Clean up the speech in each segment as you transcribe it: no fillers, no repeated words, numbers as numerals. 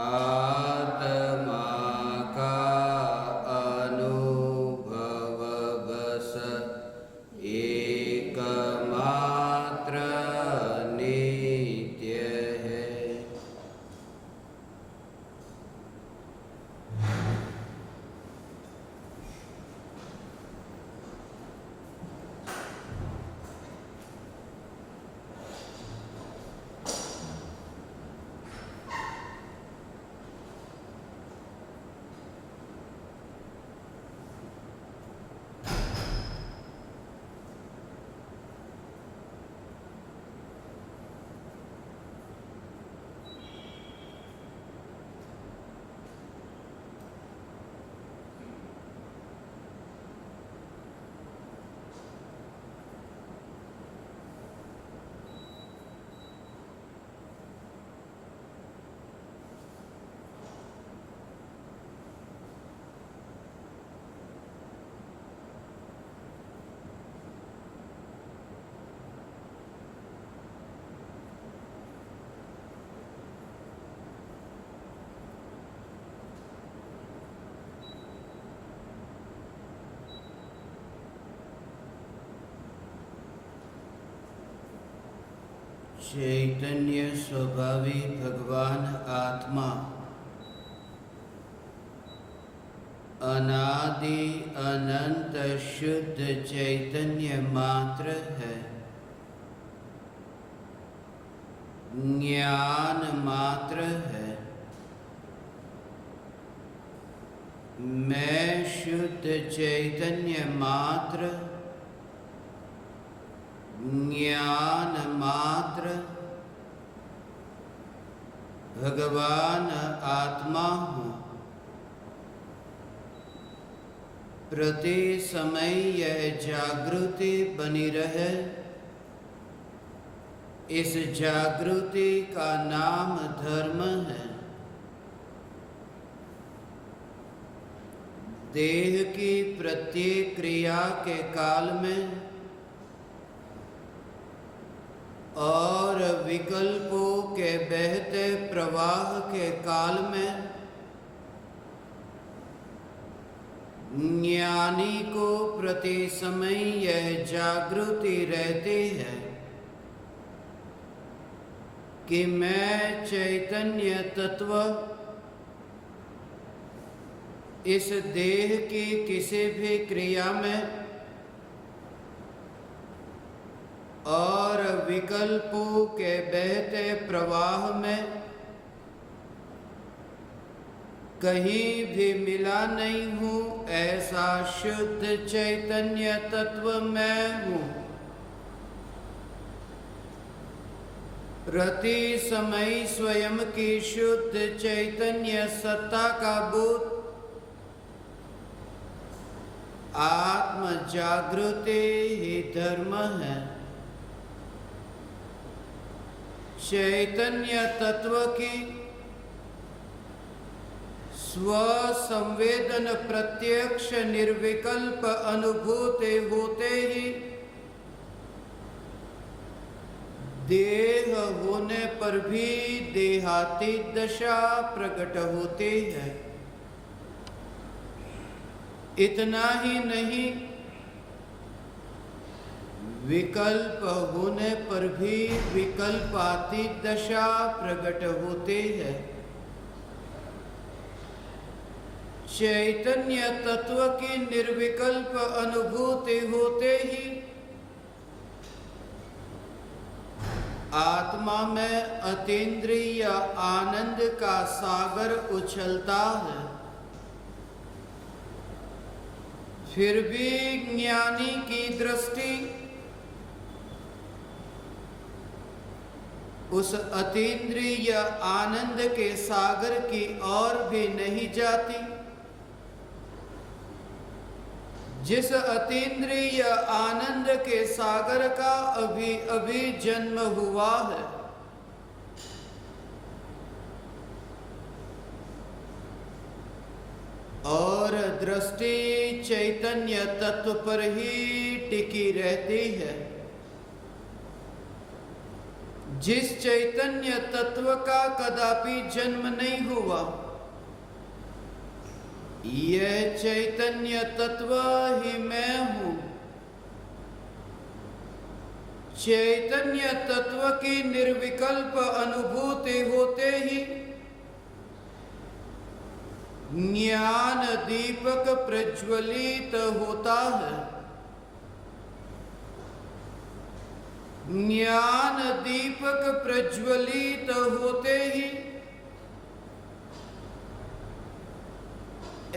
आत्मा का अनुभव बस एकमात्र नित्य है। चैतन्य स्वभावी भगवान आत्मा अनादि अनंत शुद्ध चैतन्य मात्र है, ज्ञान मात्र है। मैं शुद्ध चैतन्य मात्र, ज्ञान मात्र, भगवान आत्मा हूँ। प्रति समय यह जागृति बनी रहे, इस जागृति का नाम धर्म है। देह की प्रत्येक क्रिया के काल में और विकल्पों के बहते प्रवाह के काल में ज्ञानी को प्रति समय यह जागृति रहती है कि मैं चैतन्य तत्व इस देह की किसी भी क्रिया में और विकल्पों के बहते प्रवाह में कहीं भी मिला नहीं हूँ। ऐसा शुद्ध चैतन्य तत्व मैं हूँ। प्रति समय स्वयं की शुद्ध चैतन्य सत्ता का बोध आत्म जागृति ही धर्म है। चैतन्य तत्व की स्व संवेदन प्रत्यक्ष निर्विकल्प अनुभूति होते ही देह होने पर भी देहातीत दशा प्रकट होती है। इतना ही नहीं, विकल्प होने पर भी विकल्पातीत दशा प्रकट होती है। चैतन्य तत्व की निर्विकल्प अनुभूति होते ही आत्मा में अतीन्द्रिय आनंद का सागर उछलता है। फिर भी ज्ञानी की दृष्टि उस अतीन्द्रिय आनंद के सागर की ओर भी नहीं जाती, जिस अतीन्द्रिय आनंद के सागर का अभी अभी जन्म हुआ है। और दृष्टि चैतन्य तत्व पर ही टिकी रहती है। जिस चैतन्य तत्व का कदापि जन्म नहीं हुआ, यह चैतन्य तत्व ही मैं हूं। चैतन्य तत्व की निर्विकल्प अनुभूति होते ही ज्ञान दीपक प्रज्वलित होता है। ज्ञान दीपक प्रज्वलित होते ही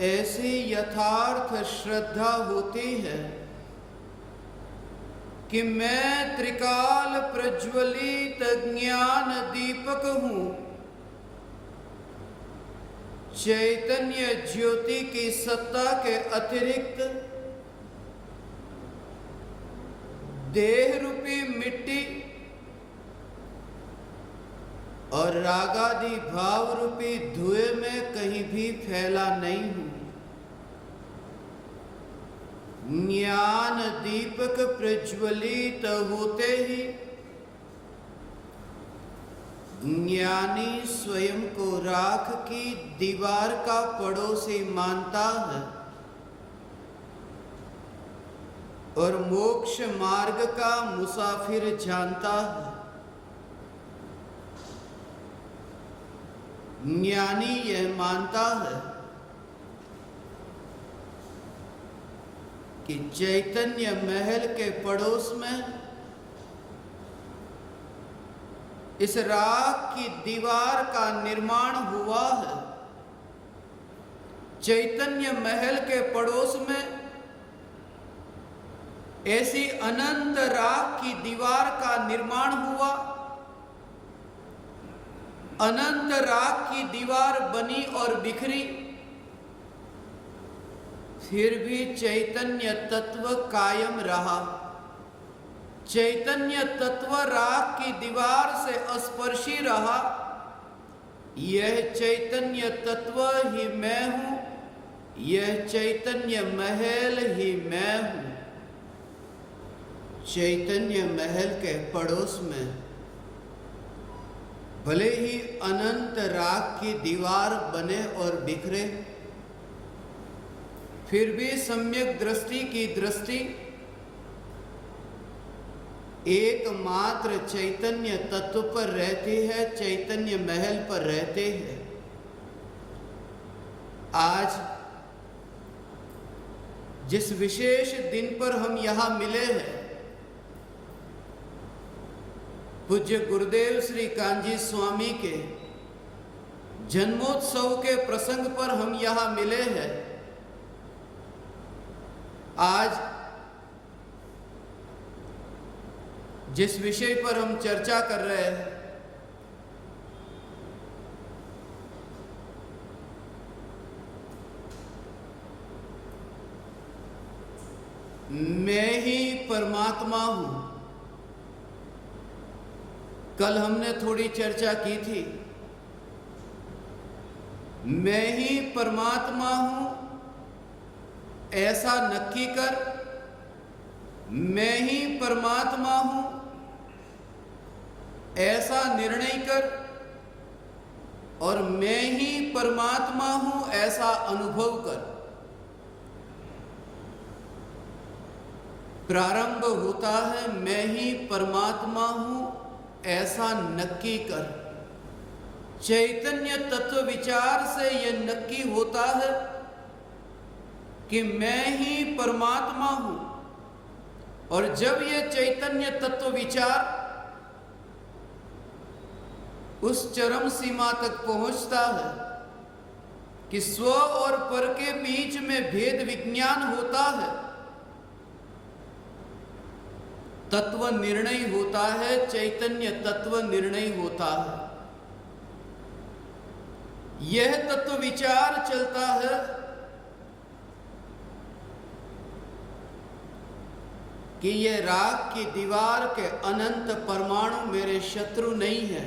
ऐसी यथार्थ श्रद्धा होती है कि मैं त्रिकाल प्रज्वलित ज्ञान दीपक हूं। चैतन्य ज्योति की सत्ता के अतिरिक्त देह रूपी मिट्टी और रागादि भाव रूपी धुएं में कहीं भी फैला नहीं हूं। ज्ञान दीपक प्रज्वलित होते ही ज्ञानी स्वयं को राख की दीवार का पड़ोसी मानता है और मोक्ष मार्ग का मुसाफिर जानता है। ज्ञानी यह मानता है कि चैतन्य महल के पड़ोस में इस राख की दीवार का निर्माण हुआ है। चैतन्य महल के पड़ोस में ऐसी अनंत राख की दीवार का निर्माण हुआ। अनंत राख की दीवार बनी और बिखरी, फिर भी चैतन्य तत्व कायम रहा। चैतन्य तत्व राख की दीवार से अस्पर्शी रहा। यह चैतन्य तत्व ही मैं हूं, यह चैतन्य महल ही मैं हूं। चैतन्य महल के पड़ोस में भले ही अनंत राख की दीवार बने और बिखरे, फिर भी सम्यक दृष्टि की दृष्टि एकमात्र चैतन्य तत्व पर रहती है, चैतन्य महल पर रहते हैं। आज जिस विशेष दिन पर हम यहां मिले हैं, पूज्य गुरुदेव श्री कांजी स्वामी के जन्मोत्सव के प्रसंग पर हम यहां मिले हैं। आज जिस विषय पर हम चर्चा कर रहे हैं, मैं ही परमात्मा हूं। कल हमने थोड़ी चर्चा की थी। मैं ही परमात्मा हूं ऐसा नक्की कर, मैं ही परमात्मा हूं ऐसा निर्णय कर, और मैं ही परमात्मा हूं ऐसा अनुभव कर। प्रारंभ होता है मैं ही परमात्मा हूं ऐसा नक्की कर। चैतन्य तत्व विचार से यह नक्की होता है कि मैं ही परमात्मा हूं। और जब यह चैतन्य तत्व विचार उस चरम सीमा तक पहुंचता है कि स्व और पर के बीच में भेद विज्ञान होता है, तत्व निर्णय होता है, चैतन्य तत्व निर्णय होता है। यह तत्व विचार चलता है कि यह राख की दीवार के अनंत परमाणु मेरे शत्रु नहीं है।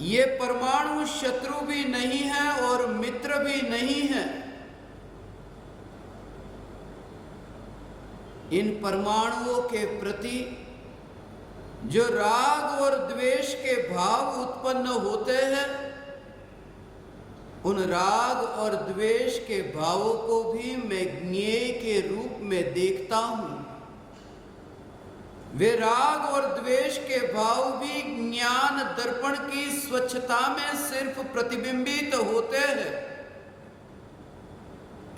ये परमाणु शत्रु भी नहीं है और मित्र भी नहीं है। इन परमाणुओं के प्रति जो राग और द्वेष के भाव उत्पन्न होते हैं, उन राग और द्वेष के भावों को भी मैं ज्ञेय के रूप में देखता हूं। वे राग और द्वेष के भाव भी ज्ञान दर्पण की स्वच्छता में सिर्फ प्रतिबिंबित होते हैं।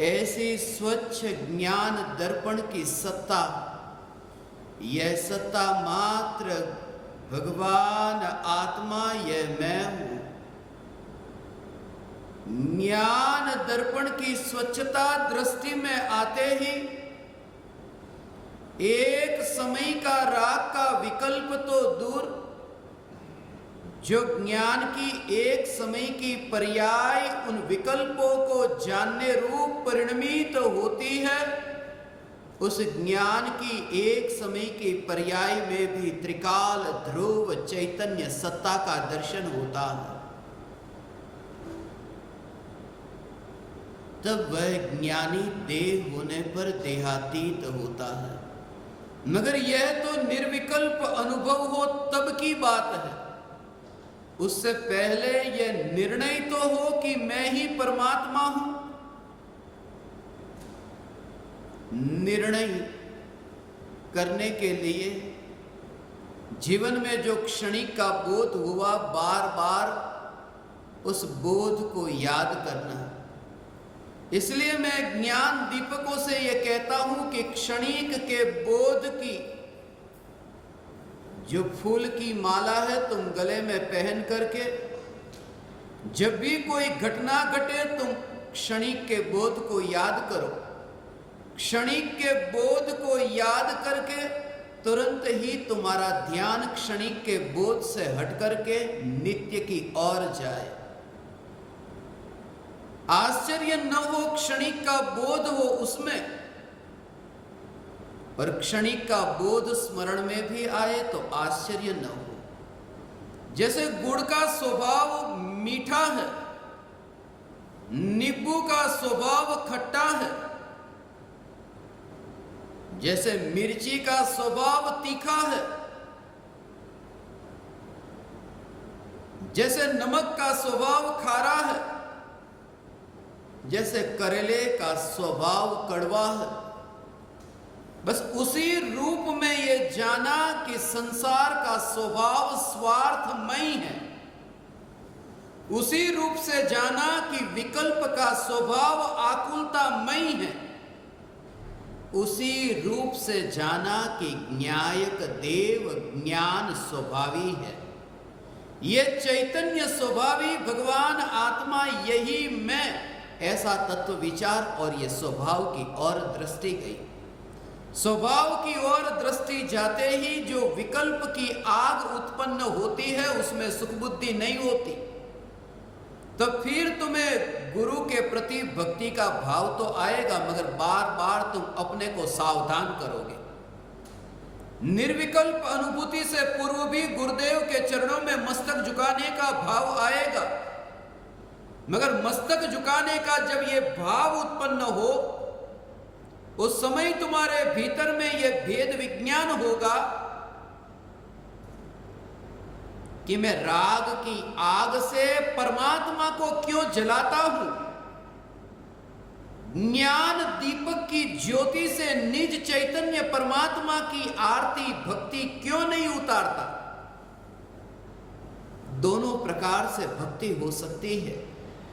ऐसी स्वच्छ ज्ञान दर्पण की सत्ता, यह सत्ता मात्र भगवान आत्मा, यह मैं हूं। ज्ञान दर्पण की स्वच्छता दृष्टि में आते ही एक समय का राग का विकल्प तो दूर, जो ज्ञान की एक समय की पर्याय उन विकल्पों को जानने रूप परिणमित होती है, उस ज्ञान की एक समय की पर्याय में भी त्रिकाल ध्रुव चैतन्य सत्ता का दर्शन होता है। तब वह ज्ञानी देह होने पर देहातीत होता है। मगर यह तो निर्विकल्प अनुभव हो तब की बात है। उससे पहले यह निर्णय तो हो कि मैं ही परमात्मा हूं। निर्णय करने के लिए जीवन में जो क्षणिक का बोध हुआ, बार बार उस बोध को याद करना। इसलिए मैं ज्ञान दीपकों से यह कहता हूं कि क्षणिक के बोध की जो फूल की माला है, तुम गले में पहन करके जब भी कोई घटना घटे, तुम क्षणिक के बोध को याद करो। क्षणिक के बोध को याद करके तुरंत ही तुम्हारा ध्यान क्षणिक के बोध से हट करके नित्य की ओर जाए। आश्चर्य न हो क्षणिक का बोध हो उसमें, और क्षणिक का बोध स्मरण में भी आए तो आश्चर्य न हो। जैसे गुड़ का स्वभाव मीठा है, नींबू का स्वभाव खट्टा है, जैसे मिर्ची का स्वभाव तीखा है, जैसे नमक का स्वभाव खारा है, जैसे करेले का स्वभाव कड़वा है। बस उसी रूप में ये जाना कि संसार का स्वभाव स्वार्थमय है। उसी रूप से जाना कि विकल्प का स्वभाव आकुलतामय है। उसी रूप से जाना कि न्यायक देव ज्ञान स्वभावी है। ये चैतन्य स्वभावी भगवान आत्मा, यही मैं, ऐसा तत्व विचार और ये स्वभाव की ओर दृष्टि गई। स्वभाव की ओर दृष्टि जाते ही जो विकल्प की आग उत्पन्न होती है, उसमें सुख बुद्धि नहीं होती। तो फिर तुम्हें गुरु के प्रति भक्ति का भाव तो आएगा, मगर बार बार तुम अपने को सावधान करोगे। निर्विकल्प अनुभूति से पूर्व भी गुरुदेव के चरणों में मस्तक झुकाने का भाव आएगा, मगर मस्तक झुकाने का जब ये भाव उत्पन्न हो, उस समय तुम्हारे भीतर में यह भेद विज्ञान होगा कि मैं राग की आग से परमात्मा को क्यों जलाता हूं, ज्ञान दीपक की ज्योति से निज चैतन्य परमात्मा की आरती भक्ति क्यों नहीं उतारता। दोनों प्रकार से भक्ति हो सकती है।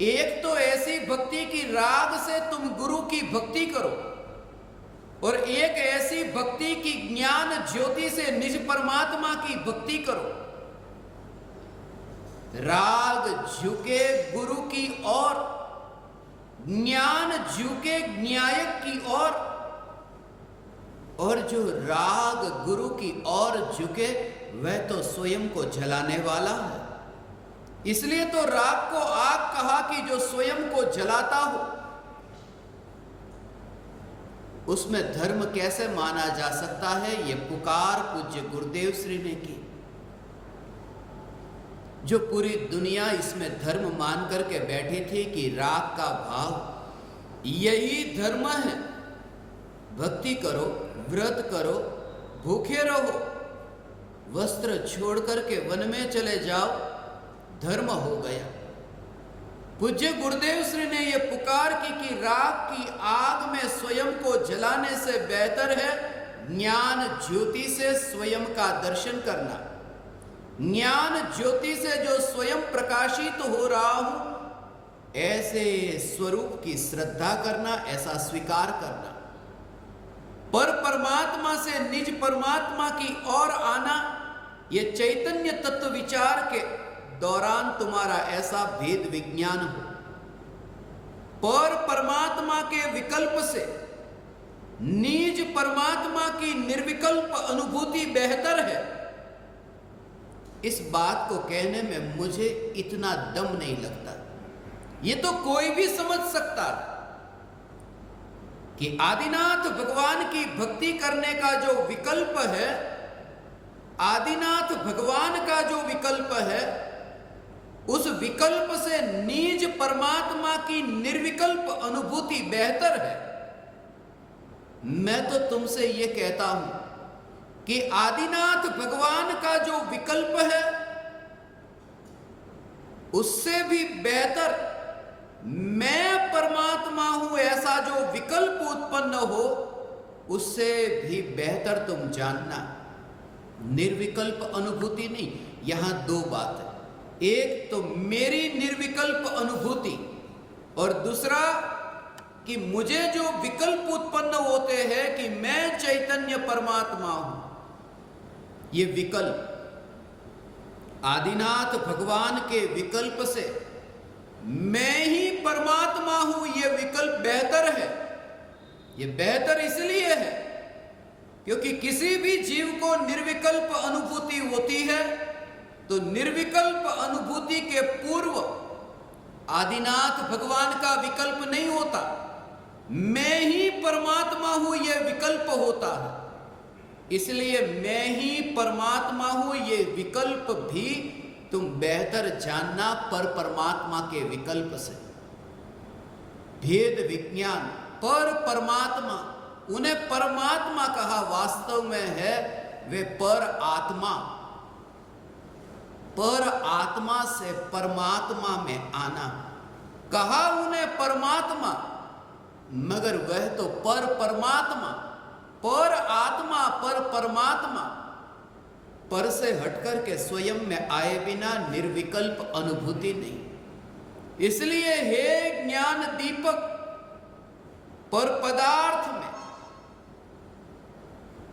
एक तो ऐसी भक्ति की राग से तुम गुरु की भक्ति करो, और एक ऐसी भक्ति की ज्ञान ज्योति से निज परमात्मा की भक्ति करो। राग झुके गुरु की ओर, ज्ञान झुके न्यायक की ओर, और जो राग गुरु की ओर झुके वह तो स्वयं को जलाने वाला है। इसलिए तो राग को आग कहा कि जो स्वयं को जलाता हो। उसमें धर्म कैसे माना जा सकता है, ये पुकार पूज्य गुरुदेव श्री ने की। जो पूरी दुनिया इसमें धर्म मान करके बैठी थी कि राग का भाव यही धर्म है। भक्ति करो, व्रत करो, भूखे रहो, वस्त्र छोड़ करके वन में चले जाओ, धर्म हो गया। पूज्य गुरुदेव श्री ने यह पुकार की कि राख की आग में स्वयं को जलाने से बेहतर है ज्ञान ज्योति से स्वयं का दर्शन करना। ज्ञान ज्योति से जो स्वयं प्रकाशित हो रहा हूं, ऐसे स्वरूप की श्रद्धा करना, ऐसा स्वीकार करना। पर परमात्मा से निज परमात्मा की ओर आना, ये चैतन्य तत्व विचार के दौरान तुम्हारा ऐसा भेद विज्ञान हो। पर परमात्मा के विकल्प से निज परमात्मा की निर्विकल्प अनुभूति बेहतर है। इस बात को कहने में मुझे इतना दम नहीं लगता। ये तो कोई भी समझ सकता है कि आदिनाथ भगवान की भक्ति करने का जो विकल्प है, आदिनाथ भगवान का जो विकल्प है, उस विकल्प से निज परमात्मा की निर्विकल्प अनुभूति बेहतर है। मैं तो तुमसे ये कहता हूं कि आदिनाथ भगवान का जो विकल्प है, उससे भी बेहतर मैं परमात्मा हूं ऐसा जो विकल्प उत्पन्न हो, उससे भी बेहतर तुम जानना। निर्विकल्प अनुभूति नहीं। यहां दो बात है, एक तो मेरी निर्विकल्प अनुभूति और दूसरा कि मुझे जो विकल्प उत्पन्न होते हैं कि मैं चैतन्य परमात्मा हूं। ये विकल्प आदिनाथ भगवान के विकल्प से मैं ही परमात्मा हूं, ये विकल्प बेहतर है। ये बेहतर इसलिए है क्योंकि किसी भी जीव को निर्विकल्प अनुभूति होती है, तो निर्विकल्प अनुभूति के पूर्व आदिनाथ भगवान का विकल्प नहीं होता। मैं ही परमात्मा हूं, यह विकल्प होता है। इसलिए मैं ही परमात्मा हूं, यह विकल्प भी तुम बेहतर जानना पर परमात्मा के विकल्प से। भेद विज्ञान, पर परमात्मा, उन्हें परमात्मा कहा, वास्तव में है वे पर आत्मा। पर आत्मा से परमात्मा में आना, कहा उन्हें परमात्मा, मगर वह तो पर परमात्मा, पर आत्मा, पर परमात्मा, पर से हटकर के स्वयं में आए बिना निर्विकल्प अनुभूति नहीं। इसलिए हे ज्ञान दीपक, पर पदार्थ में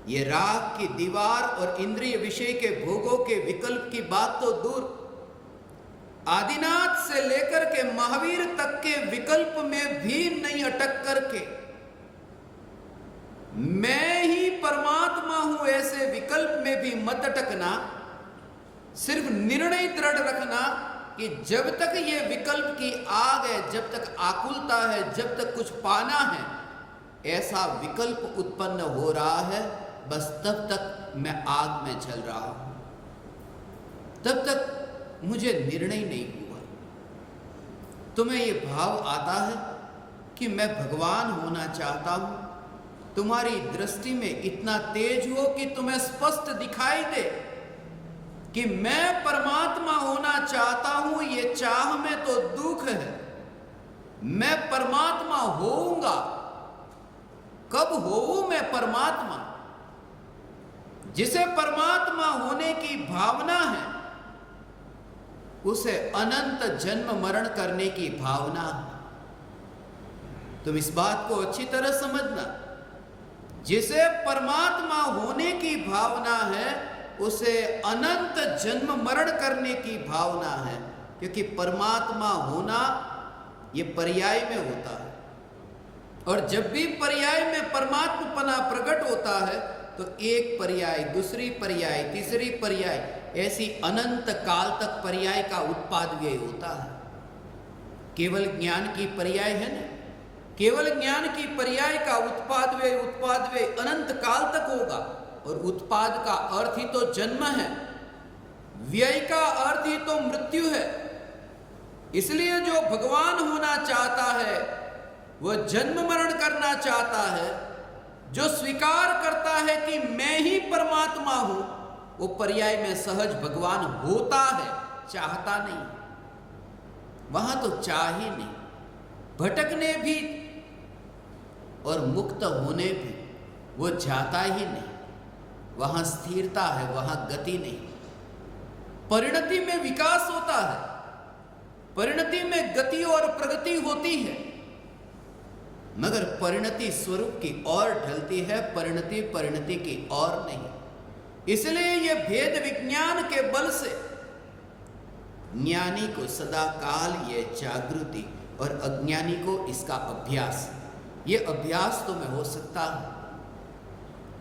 ये राग की दीवार और इंद्रिय विषय के भोगों के विकल्प की बात तो दूर, आदिनाथ से लेकर के महावीर तक के विकल्प में भी नहीं अटक करके मैं ही परमात्मा हूं ऐसे विकल्प में भी मत अटकना। सिर्फ निर्णय दृढ़ रखना कि जब तक ये विकल्प की आग है, जब तक आकुलता है, जब तक कुछ पाना है, ऐसा विकल्प उत्पन्न हो रहा है, बस तब तक मैं आग में जल रहा हूं, तब तक मुझे निर्णय नहीं हुआ। तुम्हें ये भाव आता है कि मैं भगवान होना चाहता हूं, तुम्हारी दृष्टि में इतना तेज हो कि तुम्हें स्पष्ट दिखाई दे कि मैं परमात्मा होना चाहता हूं। ये चाह में तो दुख है। मैं परमात्मा होऊंगा, कब होऊं मैं परमात्मा? जिसे परमात्मा होने की भावना है, उसे अनंत जन्म मरण करने की भावना है। तुम इस बात को अच्छी तरह समझना। जिसे परमात्मा होने की भावना है, उसे अनंत जन्म मरण करने की भावना है, क्योंकि परमात्मा होना ये पर्याय में होता है, और जब भी पर्याय में परमात्मपना प्रकट होता है तो एक पर्याय, दूसरी पर्याय, तीसरी पर्याय, ऐसी अनंत काल तक पर्याय का उत्पाद व्यय होता है। केवल ज्ञान की पर्याय है ना, केवल ज्ञान की पर्याय का उत्पाद व्यय अनंत काल तक होगा। और उत्पाद का अर्थ ही तो जन्म है, व्यय का अर्थ ही तो मृत्यु है। इसलिए जो भगवान होना चाहता है, वह जन्म मरण करना चाहता है। जो स्वीकार करता है कि मैं ही परमात्मा हूं, वो पर्याय में सहज भगवान होता है, चाहता नहीं। वहां तो चाह ही नहीं, भटकने भी और मुक्त होने भी वो जाता ही नहीं। वहां स्थिरता है, वहां गति नहीं। परिणति में विकास होता है, परिणति में गति और प्रगति होती है, मगर परिणति स्वरूप की ओर ढलती है, परिणति परिणति की ओर नहीं। इसलिए यह भेद विज्ञान के बल से ज्ञानी को सदा काल ये जागृति और अज्ञानी को इसका अभ्यास, ये अभ्यास तुम्हें हो सकता है।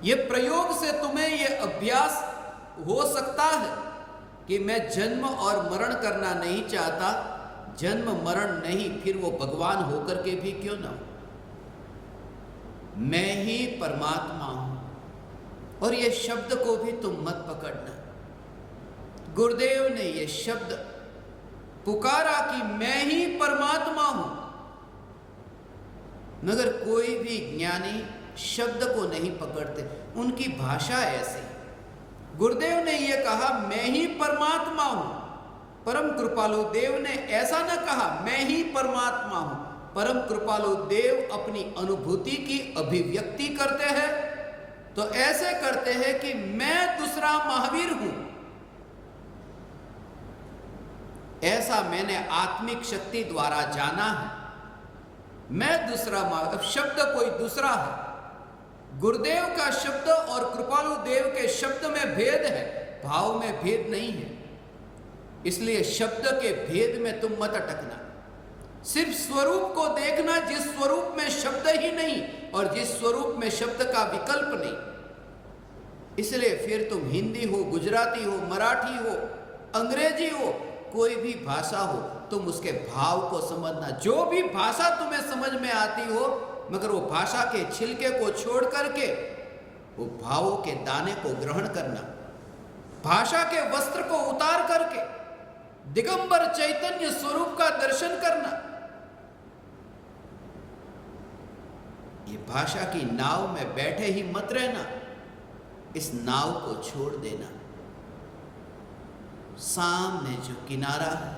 ये प्रयोग से तुम्हें ये अभ्यास हो सकता है कि मैं जन्म और मरण करना नहीं चाहता। जन्म मरण नहीं, फिर वो भगवान होकर के भी क्यों ना हो। मैं ही परमात्मा हूं। और ये शब्द को भी तुम मत पकड़ना। गुरुदेव ने ये शब्द पुकारा कि मैं ही परमात्मा हूं, मगर कोई भी ज्ञानी शब्द को नहीं पकड़ते, उनकी भाषा ऐसी। गुरुदेव ने यह कहा मैं ही परमात्मा हूं, परम कृपालु देव ने ऐसा न कहा मैं ही परमात्मा हूं। परम कृपालु देव अपनी अनुभूति की अभिव्यक्ति करते हैं तो ऐसे करते हैं कि मैं दूसरा महावीर हूं। ऐसा मैंने आत्मिक शक्ति द्वारा जाना है। मैं दूसरा महावीर, शब्द कोई दूसरा है। गुरुदेव का शब्द और कृपालु देव के शब्द में भेद है, भाव में भेद नहीं है। इसलिए शब्द के भेद में तुम मत अटकना। सिर्फ स्वरूप को देखना, जिस स्वरूप में शब्द ही नहीं और जिस स्वरूप में शब्द का विकल्प नहीं। इसलिए फिर तुम हिंदी हो, गुजराती हो, मराठी हो, अंग्रेजी हो, कोई भी भाषा हो, तुम उसके भाव को समझना। जो भी भाषा तुम्हें समझ में आती हो, मगर वो भाषा के छिलके को छोड़ करके वो भावों के दाने को ग्रहण करना। भाषा के वस्त्र को उतार करके दिगंबर चैतन्य स्वरूप का दर्शन करना। ये भाषा की नाव में बैठे ही मत रहना, इस नाव को छोड़ देना। सामने जो किनारा है,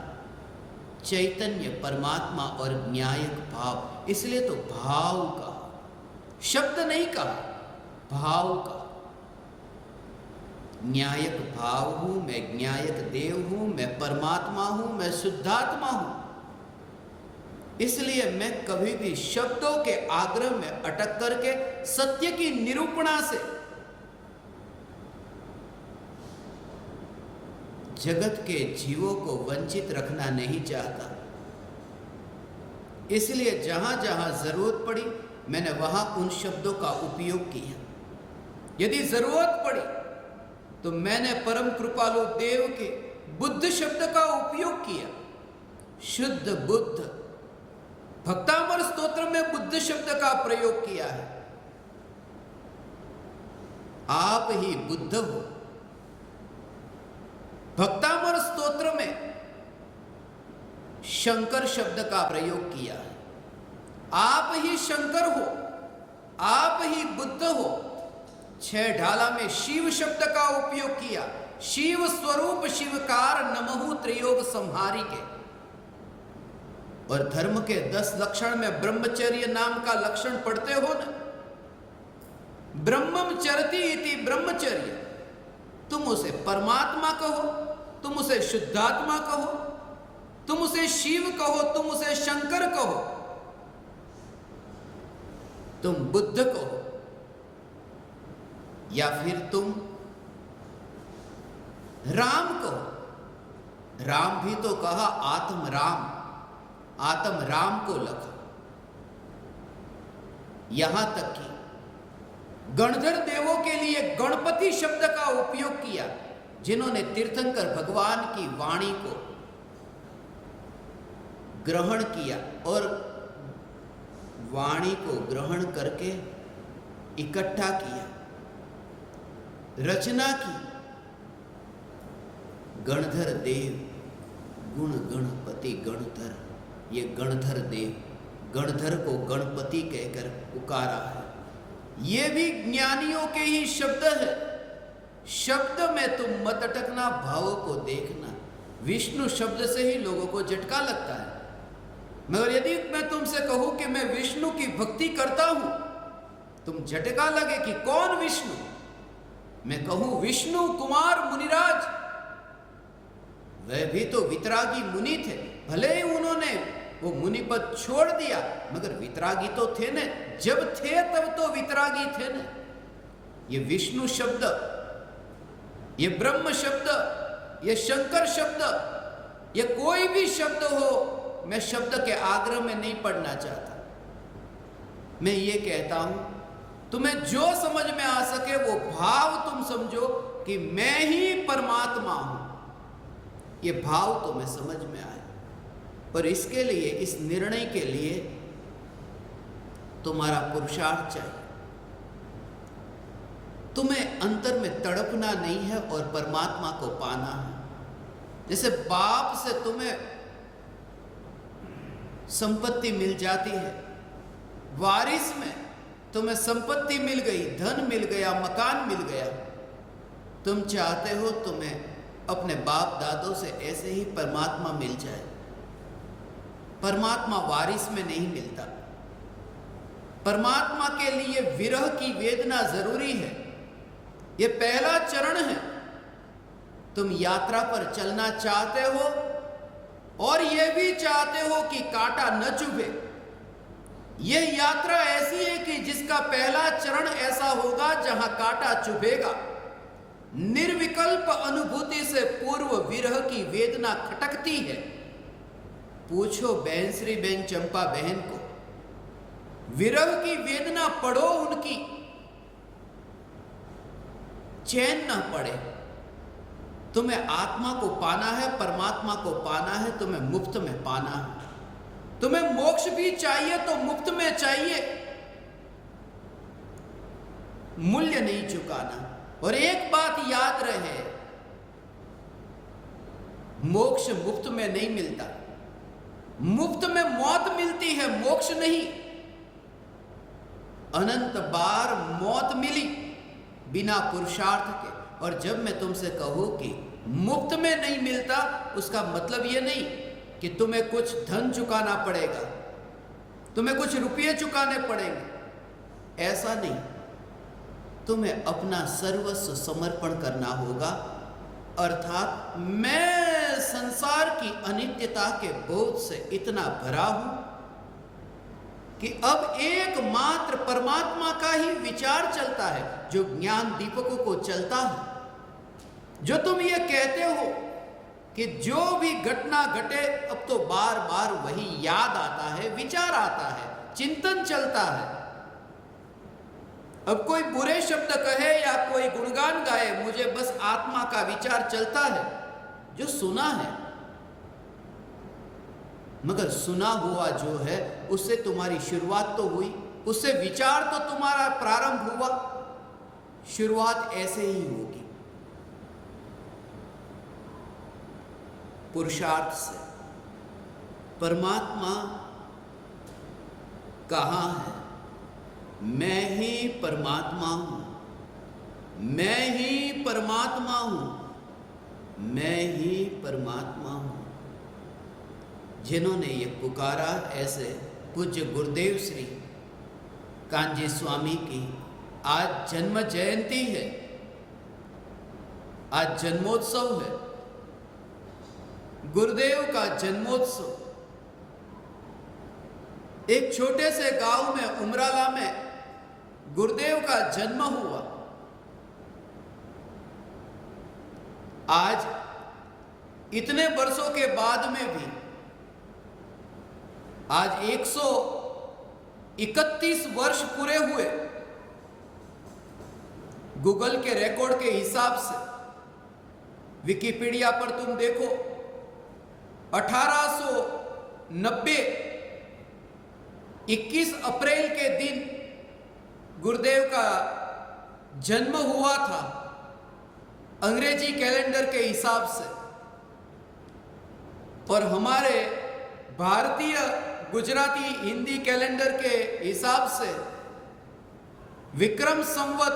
चैतन्य परमात्मा और न्यायक भाव। इसलिए तो भाव का, शब्द नहीं कहा, भाव का। न्यायक भाव हूं मैं, न्यायक देव हूं मैं, परमात्मा हूं मैं, शुद्धात्मा हूं। इसलिए मैं कभी भी शब्दों के आग्रह में अटक करके सत्य की निरूपणा से जगत के जीवों को वंचित रखना नहीं चाहता। इसलिए जहां जहां जरूरत पड़ी मैंने वहां उन शब्दों का उपयोग किया। यदि जरूरत पड़ी तो मैंने परम कृपालु देव के बुद्ध शब्द का उपयोग किया। शुद्ध बुद्ध, भक्तामर स्तोत्र में बुद्ध शब्द का प्रयोग किया है। आप ही बुद्ध हो। भक्तामर स्तोत्र में शंकर शब्द का प्रयोग किया है। आप ही शंकर हो, आप ही बुद्ध हो। छह ढाला में शिव शब्द का उपयोग किया। शिव स्वरूप शिवकार नमहु त्रियोग संहारी के। और धर्म के 10 लक्षण में ब्रह्मचर्य नाम का लक्षण पढ़ते हो ना। ब्रह्मम चरति इति ब्रह्मचर्य। तुम उसे परमात्मा कहो, तुम उसे शुद्धात्मा कहो, तुम उसे शिव कहो, तुम उसे शंकर कहो, तुम बुद्ध कहो, या फिर तुम राम कहो। राम भी तो कहा आत्म राम, आत्म राम को लखा। यहां तक कि गणधर देवों के लिए गणपति शब्द का उपयोग किया, जिन्होंने तीर्थंकर भगवान की वाणी को ग्रहण किया और वाणी को ग्रहण करके इकट्ठा किया, रचना की। गणधर देव, गुण गणपति गणधर, ये गणधर देव, गणधर को गणपति कहकर पुकारा है। ये भी ज्ञानियों के ही शब्द है। शब्द में तुम मत अटकना, भावों को देखना। विष्णु शब्द से ही लोगों को झटका लगता है, मगर यदि मैं तुमसे कहूं कि मैं विष्णु की भक्ति करता हूं, तुम झटका लगे कि कौन विष्णु। मैं कहूं विष्णु कुमार मुनिराज, वह भी तो वितरागी मुनि थे, भले ही उन्होंने वो मुनि पद छोड़ दिया, मगर वितरागी तो थे न। जब थे तब तो वितरागी थे न। ये विष्णु शब्द, ये ब्रह्म शब्द, ये शंकर शब्द, ये कोई भी शब्द हो, मैं शब्द के आग्रह में नहीं पढ़ना चाहता। मैं ये कहता हूं, तुम्हें जो समझ में आ सके वो भाव तुम समझो कि मैं ही परमात्मा हूं। ये भाव तुम्हें समझ में आए, और इसके लिए, इस निर्णय के लिए तुम्हारा पुरुषार्थ चाहिए। तुम्हें अंतर में तड़पना नहीं है और परमात्मा को पाना है। जैसे बाप से तुम्हें संपत्ति मिल जाती है, वारिस में तुम्हें संपत्ति मिल गई, धन मिल गया, मकान मिल गया, तुम चाहते हो तुम्हें अपने बाप दादों से ऐसे ही परमात्मा मिल जाए। परमात्मा वारिस में नहीं मिलता। परमात्मा के लिए विरह की वेदना जरूरी है। यह पहला चरण है। तुम यात्रा पर चलना चाहते हो और यह भी चाहते हो कि कांटा न चुभे। यह यात्रा ऐसी है कि जिसका पहला चरण ऐसा होगा जहां कांटा चुभेगा। निर्विकल्प अनुभूति से पूर्व विरह की वेदना खटकती है। पूछो बहन श्री बहन चंपा बहन को, विरह की वेदना पढ़ो उनकी, चैन न पड़े। तुम्हें आत्मा को पाना है, परमात्मा को पाना है, तुम्हें मुफ्त में पाना है। तुम्हें मोक्ष भी चाहिए तो मुफ्त में चाहिए, मूल्य नहीं चुकाना। और एक बात याद रहे, मोक्ष मुफ्त में नहीं मिलता। मुफ्त में मौत मिलती है, मोक्ष नहीं। अनंत बार मौत मिली बिना पुरुषार्थ के। और जब मैं तुमसे कहूं कि मुफ्त में नहीं मिलता, उसका मतलब यह नहीं कि तुम्हें कुछ धन चुकाना पड़ेगा, तुम्हें कुछ रुपये चुकाने पड़ेंगे, ऐसा नहीं। तुम्हें अपना सर्वस्व समर्पण करना होगा। अर्थात मैं संसार की अनित्यता के बोझ से इतना भरा हूं कि अब एकमात्र परमात्मा का ही विचार चलता है, जो ज्ञान दीपकों को चलता है। जो तुम ये कहते हो कि जो भी घटना घटे, अब तो बार बार वही याद आता है, विचार आता है, चिंतन चलता है। अब कोई बुरे शब्द कहे या कोई गुणगान गाए, मुझे बस आत्मा का विचार चलता है जो सुना है। मगर सुना हुआ जो है, उससे तुम्हारी शुरुआत तो हुई, उससे विचार तो तुम्हारा प्रारंभ हुआ। शुरुआत ऐसे ही होगी, पुरुषार्थ से। परमात्मा कहाँ है? मैं ही परमात्मा हूं, मैं ही परमात्मा हूं, मैं ही परमात्मा हूं। जिन्होंने ये पुकारा, ऐसे पूज्य गुरुदेव श्री कांजी स्वामी की आज जन्म जयंती है, आज जन्मोत्सव है। गुरुदेव का जन्मोत्सव एक छोटे से गांव में, उमराला में गुरुदेव का जन्म हुआ। आज इतने वर्षों के बाद में भी, आज 131 वर्ष पूरे हुए गूगल के रिकॉर्ड के हिसाब से। विकिपीडिया पर तुम देखो, 1890 21 अप्रैल के दिन गुरुदेव का जन्म हुआ था, अंग्रेजी कैलेंडर के हिसाब से। और हमारे भारतीय गुजराती हिंदी कैलेंडर के हिसाब से विक्रम संवत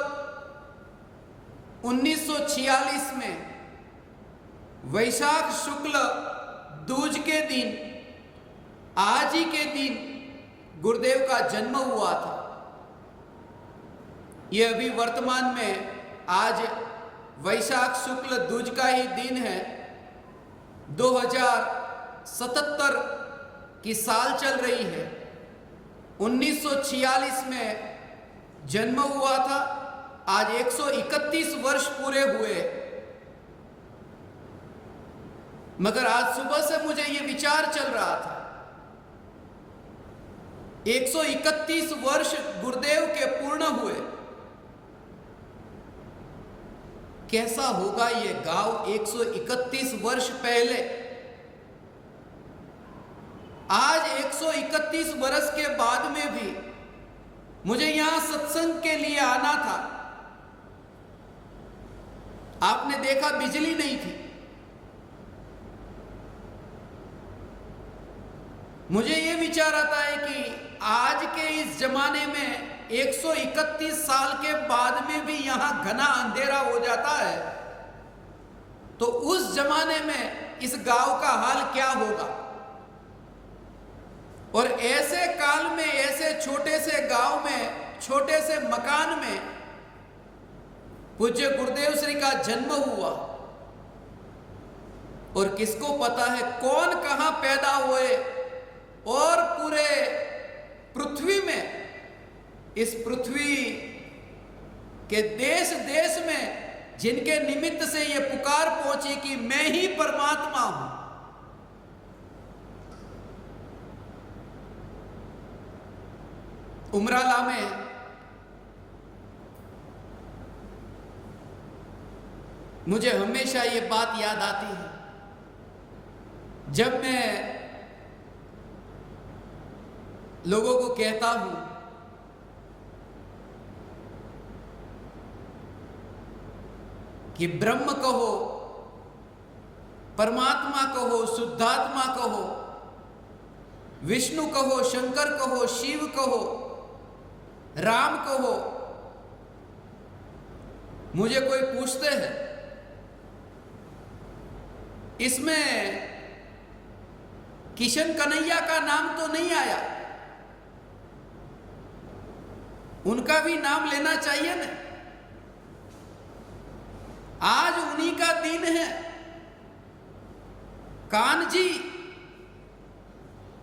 1946 में वैशाख शुक्ल दूज के दिन, आज ही के दिन गुरुदेव का जन्म हुआ था। ये अभी वर्तमान में आज वैशाख शुक्ल दूज का ही दिन है। 2077 की साल चल रही है। 1946 में जन्म हुआ था। आज 131 वर्ष पूरे हुए। मगर आज सुबह से मुझे ये विचार चल रहा था, 131 वर्ष गुरुदेव के पूर्ण हुए। कैसा होगा ये गांव 131 वर्ष पहले? आज 131 वर्ष के बाद में भी मुझे यहां सत्संग के लिए आना था। आपने देखा बिजली नहीं थी। मुझे ये विचार आता है कि आज के इस जमाने में 131 साल के बाद में भी यहां घना अंधेरा हो जाता है, तो उस जमाने में इस गांव का हाल क्या होगा? और ऐसे काल में, ऐसे छोटे से गांव में, छोटे से मकान में पूज्य गुरुदेव श्री का जन्म हुआ। और किसको पता है कौन कहां पैदा हुए, और पूरे पृथ्वी में, इस पृथ्वी के देश देश में जिनके निमित्त से ये पुकार पहुंची कि मैं ही परमात्मा हूं। उमराला में मुझे हमेशा ये बात याद आती है, जब मैं लोगों को कहता हूं कि ब्रह्म कहो, परमात्मा कहो, शुद्धात्मा कहो, विष्णु कहो, शंकर कहो, शिव कहो, राम कहो। मुझे कोई पूछते हैं इसमें किशन कन्हैया का नाम तो नहीं आया, उनका भी नाम लेना चाहिए ना। आज उन्हीं का दिन है।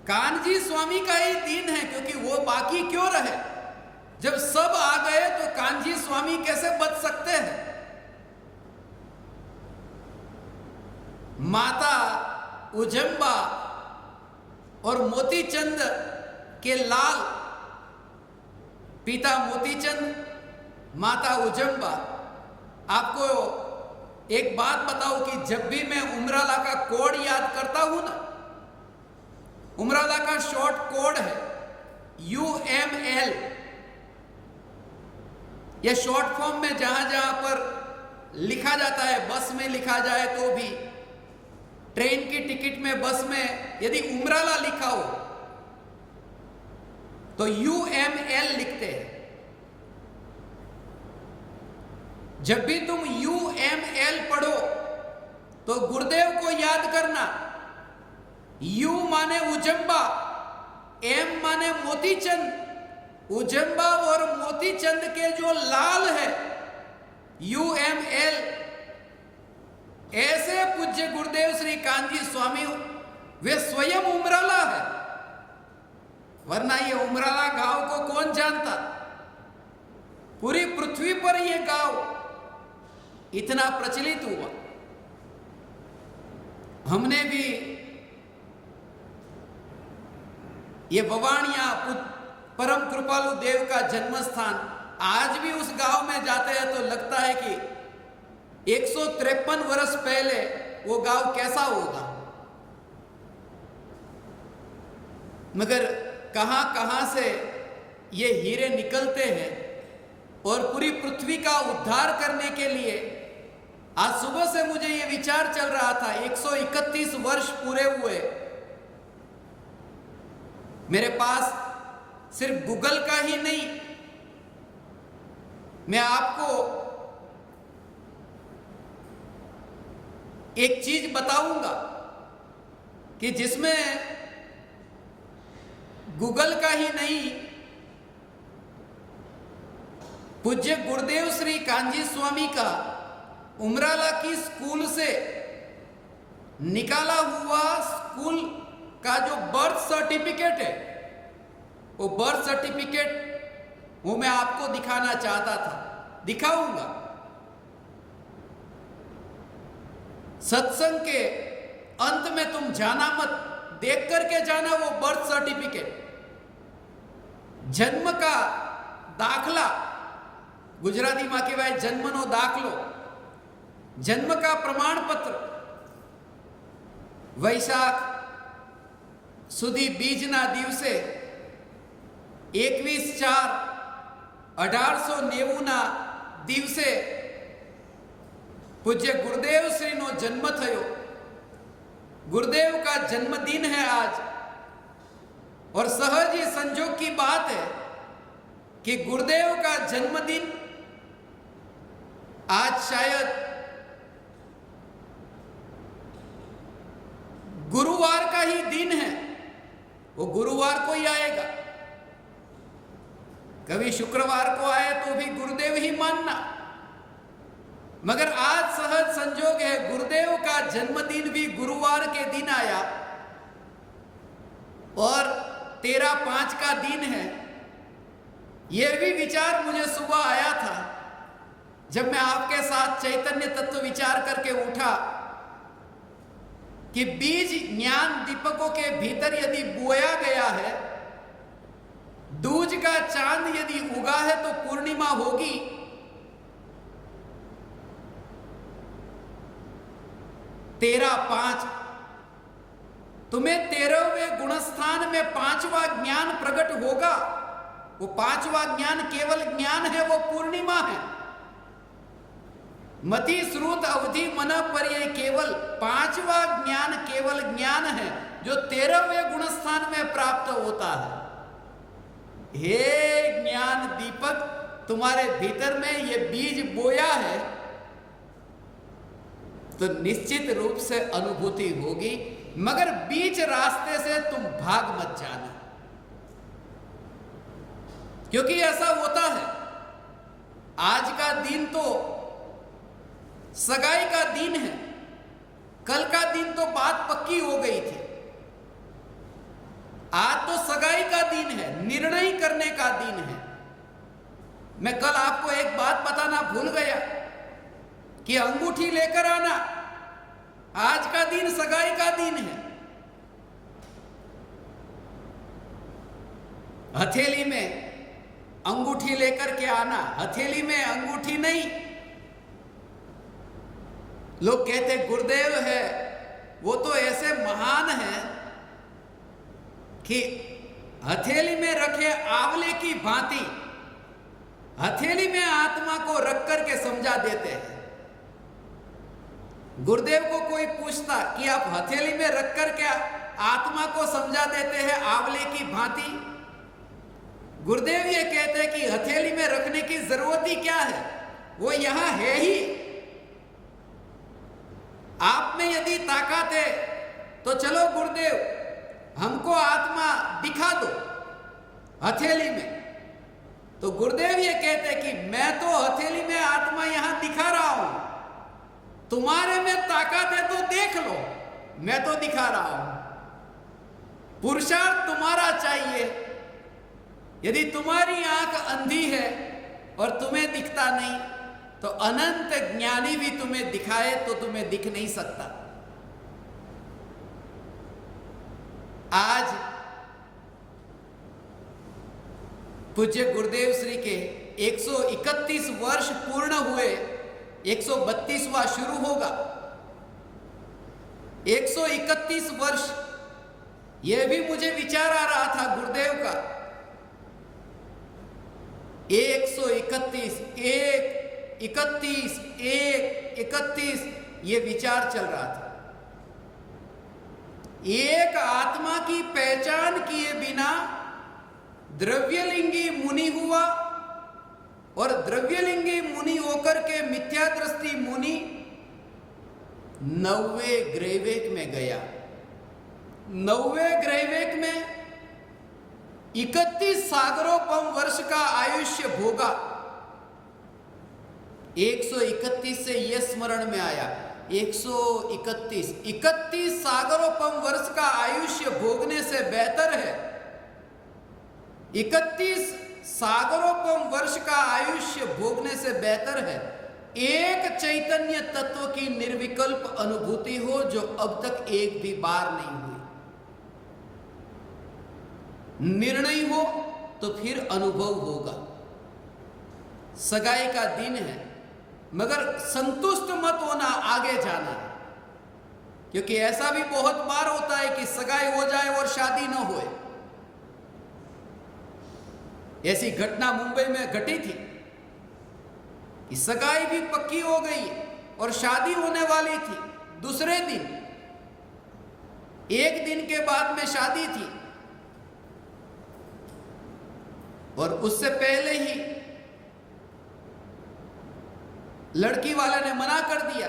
कान्जी स्वामी का ही दिन है, क्योंकि वो बाकी क्यों रहे? जब सब आ गए तो कान्जी स्वामी कैसे बच सकते हैं? माता उजम्बा और मोतीचंद के लाल, पिता मोतीचंद, माता उजम्बा। आपको एक बात बताओ कि जब भी मैं उमराला का कोड याद करता हूं ना, उमराला का शॉर्ट कोड है UML। यह शॉर्ट फॉर्म में जहां जहां पर लिखा जाता है, बस में लिखा जाए तो भी, ट्रेन की टिकट में, बस में यदि उमराला लिखा हो तो UML लिखते हैं। जब भी तुम UML पढ़ो तो गुरुदेव को याद करना। U माने उजम्बा, M माने मोतीचंद। उजम्बा और मोतीचंद के जो लाल है UML, ऐसे पूज्य गुरुदेव श्री कान्जी स्वामी, वे स्वयं उमराला है। वरना ये उमराला गांव को कौन जानता? पूरी पृथ्वी पर ये गांव इतना प्रचलित हुआ। हमने भी ये बवाणिया परम कृपालु देव का जन्म स्थान, आज भी उस गांव में जाते हैं तो लगता है कि 153 वर्ष पहले वो गांव कैसा होगा। मगर कहां कहां से ये हीरे निकलते हैं, और पूरी पृथ्वी का उद्धार करने के लिए आज सुबह से मुझे ये विचार चल रहा था। 131 वर्ष पूरे हुए। मेरे पास सिर्फ गूगल का ही नहीं, मैं आपको एक चीज बताऊंगा कि जिसमें गूगल का ही नहीं, पूज्य गुरुदेव श्री कांजी स्वामी का उमराला की स्कूल से निकाला हुआ स्कूल का जो बर्थ सर्टिफिकेट है, वो बर्थ सर्टिफिकेट वो मैं आपको दिखाना चाहता था, दिखाऊंगा। सत्संग के अंत में तुम जाना मत, देख करके जाना वो बर्थ सर्टिफिकेट, जन्म का दाखला, गुजराती में कहवाय जन्मनो दाखलो, जन्म का प्रमाण पत्र, वैशाख सुधी बीजना दिवसे 21/4/1890 ना दिवसे पूज्य गुरुदेव श्री नो जन्म थयो। गुरुदेव का जन्मदिन है आज, और सहज ही संजोग की बात है कि गुरुदेव का जन्मदिन आज शायद गुरुवार का ही दिन है, वो गुरुवार को ही आएगा। कभी शुक्रवार को आए तो भी गुरुदेव ही मानना, मगर आज सहज संजोग है गुरुदेव का जन्मदिन भी गुरुवार के दिन आया, और 13/5 का दिन है। यह भी विचार मुझे सुबह आया था जब मैं आपके साथ चैतन्य तत्व विचार करके उठा कि बीज ज्ञान दीपकों के भीतर यदि बोया गया है, दूज का चांद यदि उगा है तो पूर्णिमा होगी। तेरह 5 तुम्हें 13वें गुणस्थान में 5वां ज्ञान प्रकट होगा। वो 5वां ज्ञान केवल ज्ञान है, वो पूर्णिमा है। मति श्रुत अवधि मन पर ये केवल 5वां ज्ञान केवल ज्ञान है जो 13वें गुणस्थान में प्राप्त होता है। हे ज्ञान दीपक, तुम्हारे भीतर में ये बीज बोया है तो निश्चित रूप से अनुभूति होगी, मगर बीच रास्ते से तुम भाग मत जाना, क्योंकि ऐसा होता है। आज का दिन तो सगाई का दिन है, कल का दिन तो बात पक्की हो गई थी, आज तो सगाई का दिन है, निर्णय करने का दिन है। मैं कल आपको एक बात बताना भूल गया कि अंगूठी लेकर आना, आज का दिन सगाई का दिन है। हथेली में अंगूठी लेकर के आना, हथेली में अंगूठी नहीं। लोग कहते गुरुदेव है वो तो ऐसे महान है कि हथेली में रखे आंवले की भांति हथेली में आत्मा को रख करके समझा देते हैं। गुरुदेव को कोई पूछता कि आप हथेली में रख करके आत्मा को समझा देते हैं आंवले की भांति, गुरुदेव ये कहते हैं कि हथेली में रखने की जरूरत ही क्या है, वो यहां है ही। आप में यदि ताकत है तो चलो गुरुदेव हमको आत्मा दिखा दो हथेली में। तो गुरुदेव ये कहते हैं कि मैं तो हथेली में आत्मा यहां दिखा रहा हूं, तुम्हारे में ताकत है तो देख लो, मैं तो दिखा रहा हूं। पुरुषार्थ तुम्हारा चाहिए। यदि तुम्हारी आंख अंधी है और तुम्हें दिखता नहीं, तो अनंत ज्ञानी भी तुम्हें दिखाए तो तुम्हें दिख नहीं सकता। आज पूज्य गुरुदेव श्री के 131 वर्ष पूर्ण हुए, 132वां शुरू होगा। 131 वर्ष, यह भी मुझे विचार आ रहा था गुरुदेव का। 131 131 ये विचार चल रहा था। एक आत्मा की पहचान किए बिना द्रव्यलिंगी मुनि हुआ, और द्रव्यलिंगी मुनि होकर के मिथ्या दृष्टि मुनि 9वें ग्रहवेक में गया। 9वें ग्रहवेक में 31 सागरोपम वर्ष का आयुष्य भोगा। 131 से यह स्मरण में आया, 131 सागरोपम वर्ष का आयुष्य भोगने से बेहतर है, 31 सागरोपम वर्ष का आयुष्य भोगने से बेहतर है एक चैतन्य तत्व की निर्विकल्प अनुभूति हो जो अब तक एक भी बार नहीं हुई। निर्णय हो तो फिर अनुभव होगा। सगाई का दिन है, मगर संतुष्ट मत होना, आगे जाना है। क्योंकि ऐसा भी बहुत बार होता है कि सगाई हो जाए और शादी न होए। ऐसी घटना मुंबई में घटी थी कि सगाई भी पक्की हो गई और शादी होने वाली थी दूसरे दिन, एक दिन के बाद में शादी थी और उससे पहले ही लड़की वाले ने मना कर दिया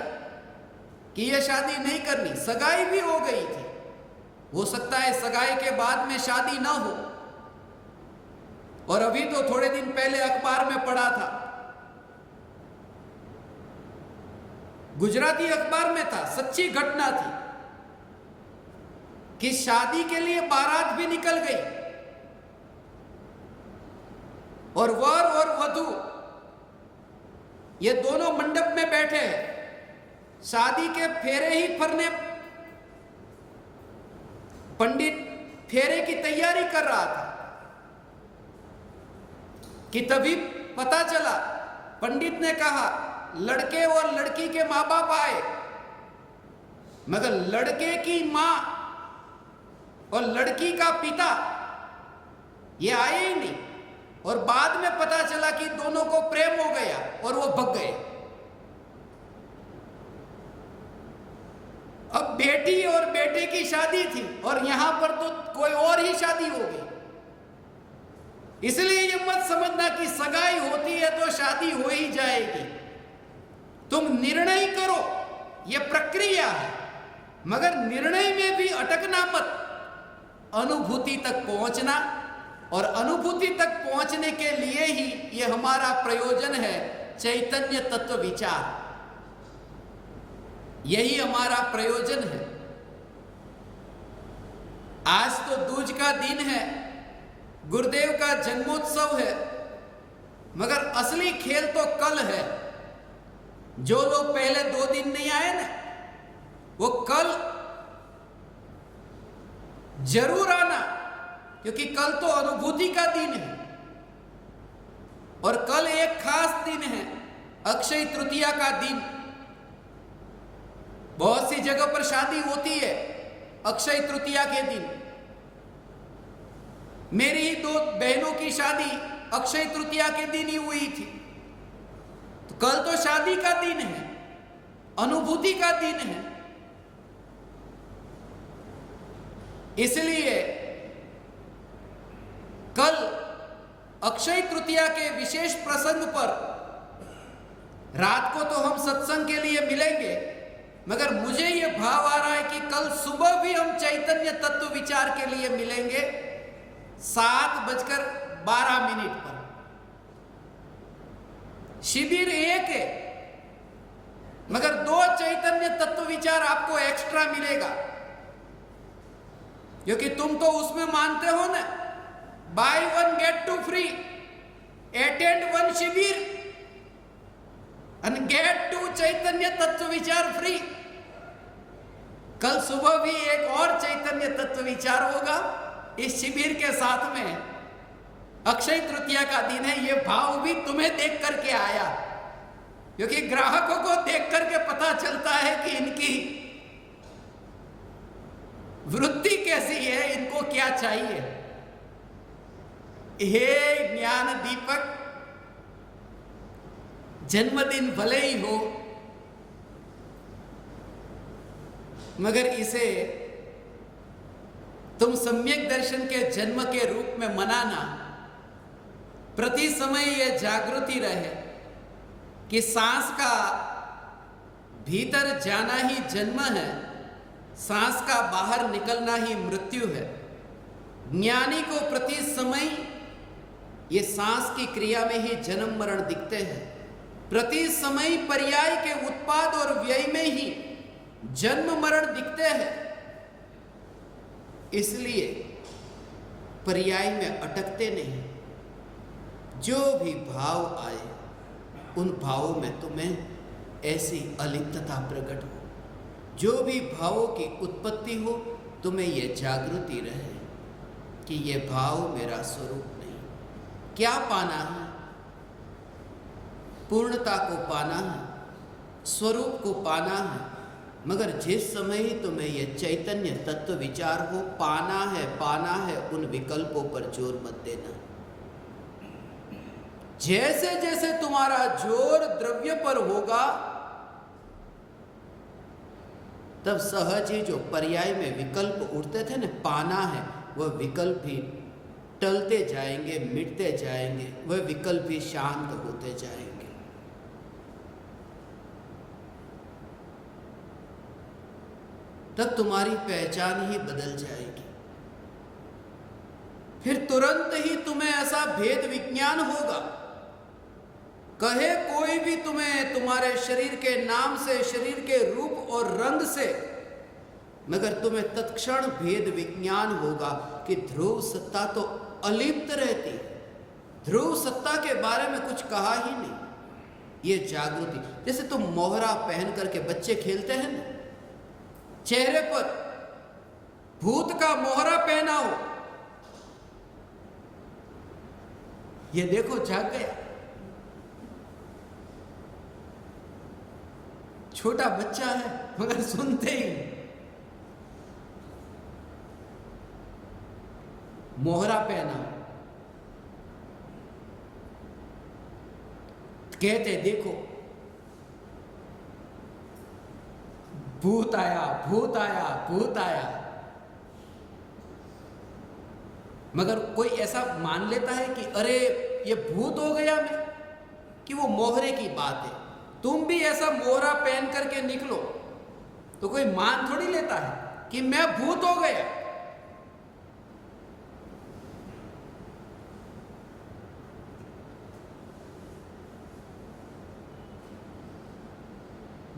कि यह शादी नहीं करनी। सगाई भी हो गई थी, हो सकता है सगाई के बाद में शादी ना हो। और अभी तो थोड़े दिन पहले अखबार में पढ़ा था, गुजराती अखबार में था, सच्ची घटना थी कि शादी के लिए बारात भी निकल गई और वर और वधू ये दोनों मंडप में बैठे हैं। शादी के फेरे ही फरने, पंडित फेरे की तैयारी कर रहा था कि तभी पता चला, पंडित ने कहा लड़के और लड़की के मां बाप आए, मगर लड़के की मां और लड़की का पिता ये आए ही नहीं। और बाद में पता चला कि दोनों को प्रेम हो गया और वो भग गए। अब बेटी और बेटे की शादी थी और यहां पर तो कोई और ही शादी हो गई। इसलिए ये मत समझना कि सगाई होती है तो शादी हो ही जाएगी। तुम निर्णय करो, यह प्रक्रिया है, मगर निर्णय में भी अटकना मत। अनुभूति तक पहुंचना, और अनुभूति तक पहुंचने के लिए ही यह हमारा प्रयोजन है, चैतन्य तत्व विचार। यही हमारा प्रयोजन है। आज तो दूज का दिन है, गुरुदेव का जन्मोत्सव है, मगर असली खेल तो कल है। जो लोग पहले 2 दिन नहीं आए ना, वो कल जरूर आना, क्योंकि कल तो अनुभूति का दिन है। और कल एक खास दिन है, अक्षय तृतीया का दिन। बहुत सी जगह पर शादी होती है अक्षय तृतीया के दिन। मेरी ही 2 बहनों की शादी अक्षय तृतीया के दिन ही हुई थी। तो कल तो शादी का दिन है, अनुभूति का दिन है। इसलिए कल अक्षय तृतीया के विशेष प्रसंग पर रात को तो हम सत्संग के लिए मिलेंगे, मगर मुझे यह भाव आ रहा है कि कल सुबह भी हम चैतन्य तत्व विचार के लिए मिलेंगे 7:12 पर। शिविर एक है, मगर 2 चैतन्य तत्व विचार आपको एक्स्ट्रा मिलेगा, क्योंकि तुम तो उसमें मानते हो ना, बाय 1 गेट 2 फ्री, अटेंड 1 शिविर एंड गेट 2 चैतन्य तत्व विचार फ्री। कल सुबह भी एक और चैतन्य तत्व विचार होगा इस शिविर के साथ में। अक्षय तृतीया का दिन है, यह भाव भी तुम्हें देख करके आया, क्योंकि ग्राहकों को देख करके पता चलता है कि इनकी वृत्ति कैसी है, इनको क्या चाहिए। हे ज्ञान दीपक, जन्मदिन भले ही हो, मगर इसे तुम सम्यक दर्शन के जन्म के रूप में मनाना। प्रति समय यह जागृति रहे कि सांस का भीतर जाना ही जन्म है, सांस का बाहर निकलना ही मृत्यु है। ज्ञानी को प्रति समय ये सांस की क्रिया में ही जन्म मरण दिखते हैं। प्रति समय पर्याय के उत्पाद और व्यय में ही जन्म मरण दिखते हैं। इसलिए पर्याय में अटकते नहीं। जो भी भाव आए उन भावों में तुम्हें ऐसी अलिप्तता प्रकट हो। जो भी भावों की उत्पत्ति हो तुम्हें यह जागृति रहे कि यह भाव मेरा स्वरूप नहीं। क्या पाना है? पूर्णता को पाना है, स्वरूप को पाना है। मगर जिस समय ही तुम्हें यह चैतन्य तत्व विचार हो, पाना है, उन विकल्पों पर जोर मत देना। जैसे जैसे तुम्हारा जोर द्रव्य पर होगा तब सहज ही जो पर्याय में विकल्प उठते थे ना, पाना है, वह विकल्प भी टलते जाएंगे, मिटते जाएंगे, वह विकल्प भी शांत होते जाएंगे। तब तुम्हारी पहचान ही बदल जाएगी। फिर तुरंत ही तुम्हें ऐसा भेद विज्ञान होगा। कहे कोई भी तुम्हें तुम्हारे शरीर के नाम से, शरीर के रूप और रंग से, मगर तुम्हें तत्क्षण भेद विज्ञान होगा कि ध्रुव सत्ता तो अलिप्त रहती है। ध्रुव सत्ता के बारे में कुछ कहा ही नहीं। ये जागृति, जैसे तुम मोहरा पहन करके बच्चे खेलते हैं ना, चेहरे पर भूत का मोहरा पहना हो, ये देखो जाग गया। छोटा बच्चा है मगर सुनते ही मोहरा पहना, कहते देखो भूत आया, भूत आया, भूत आया। मगर कोई ऐसा मान लेता है कि अरे ये भूत हो गया मैं, कि वो मोहरे की बात है। तुम भी ऐसा मोहरा पहन करके निकलो तो कोई मान थोड़ी लेता है कि मैं भूत हो गया।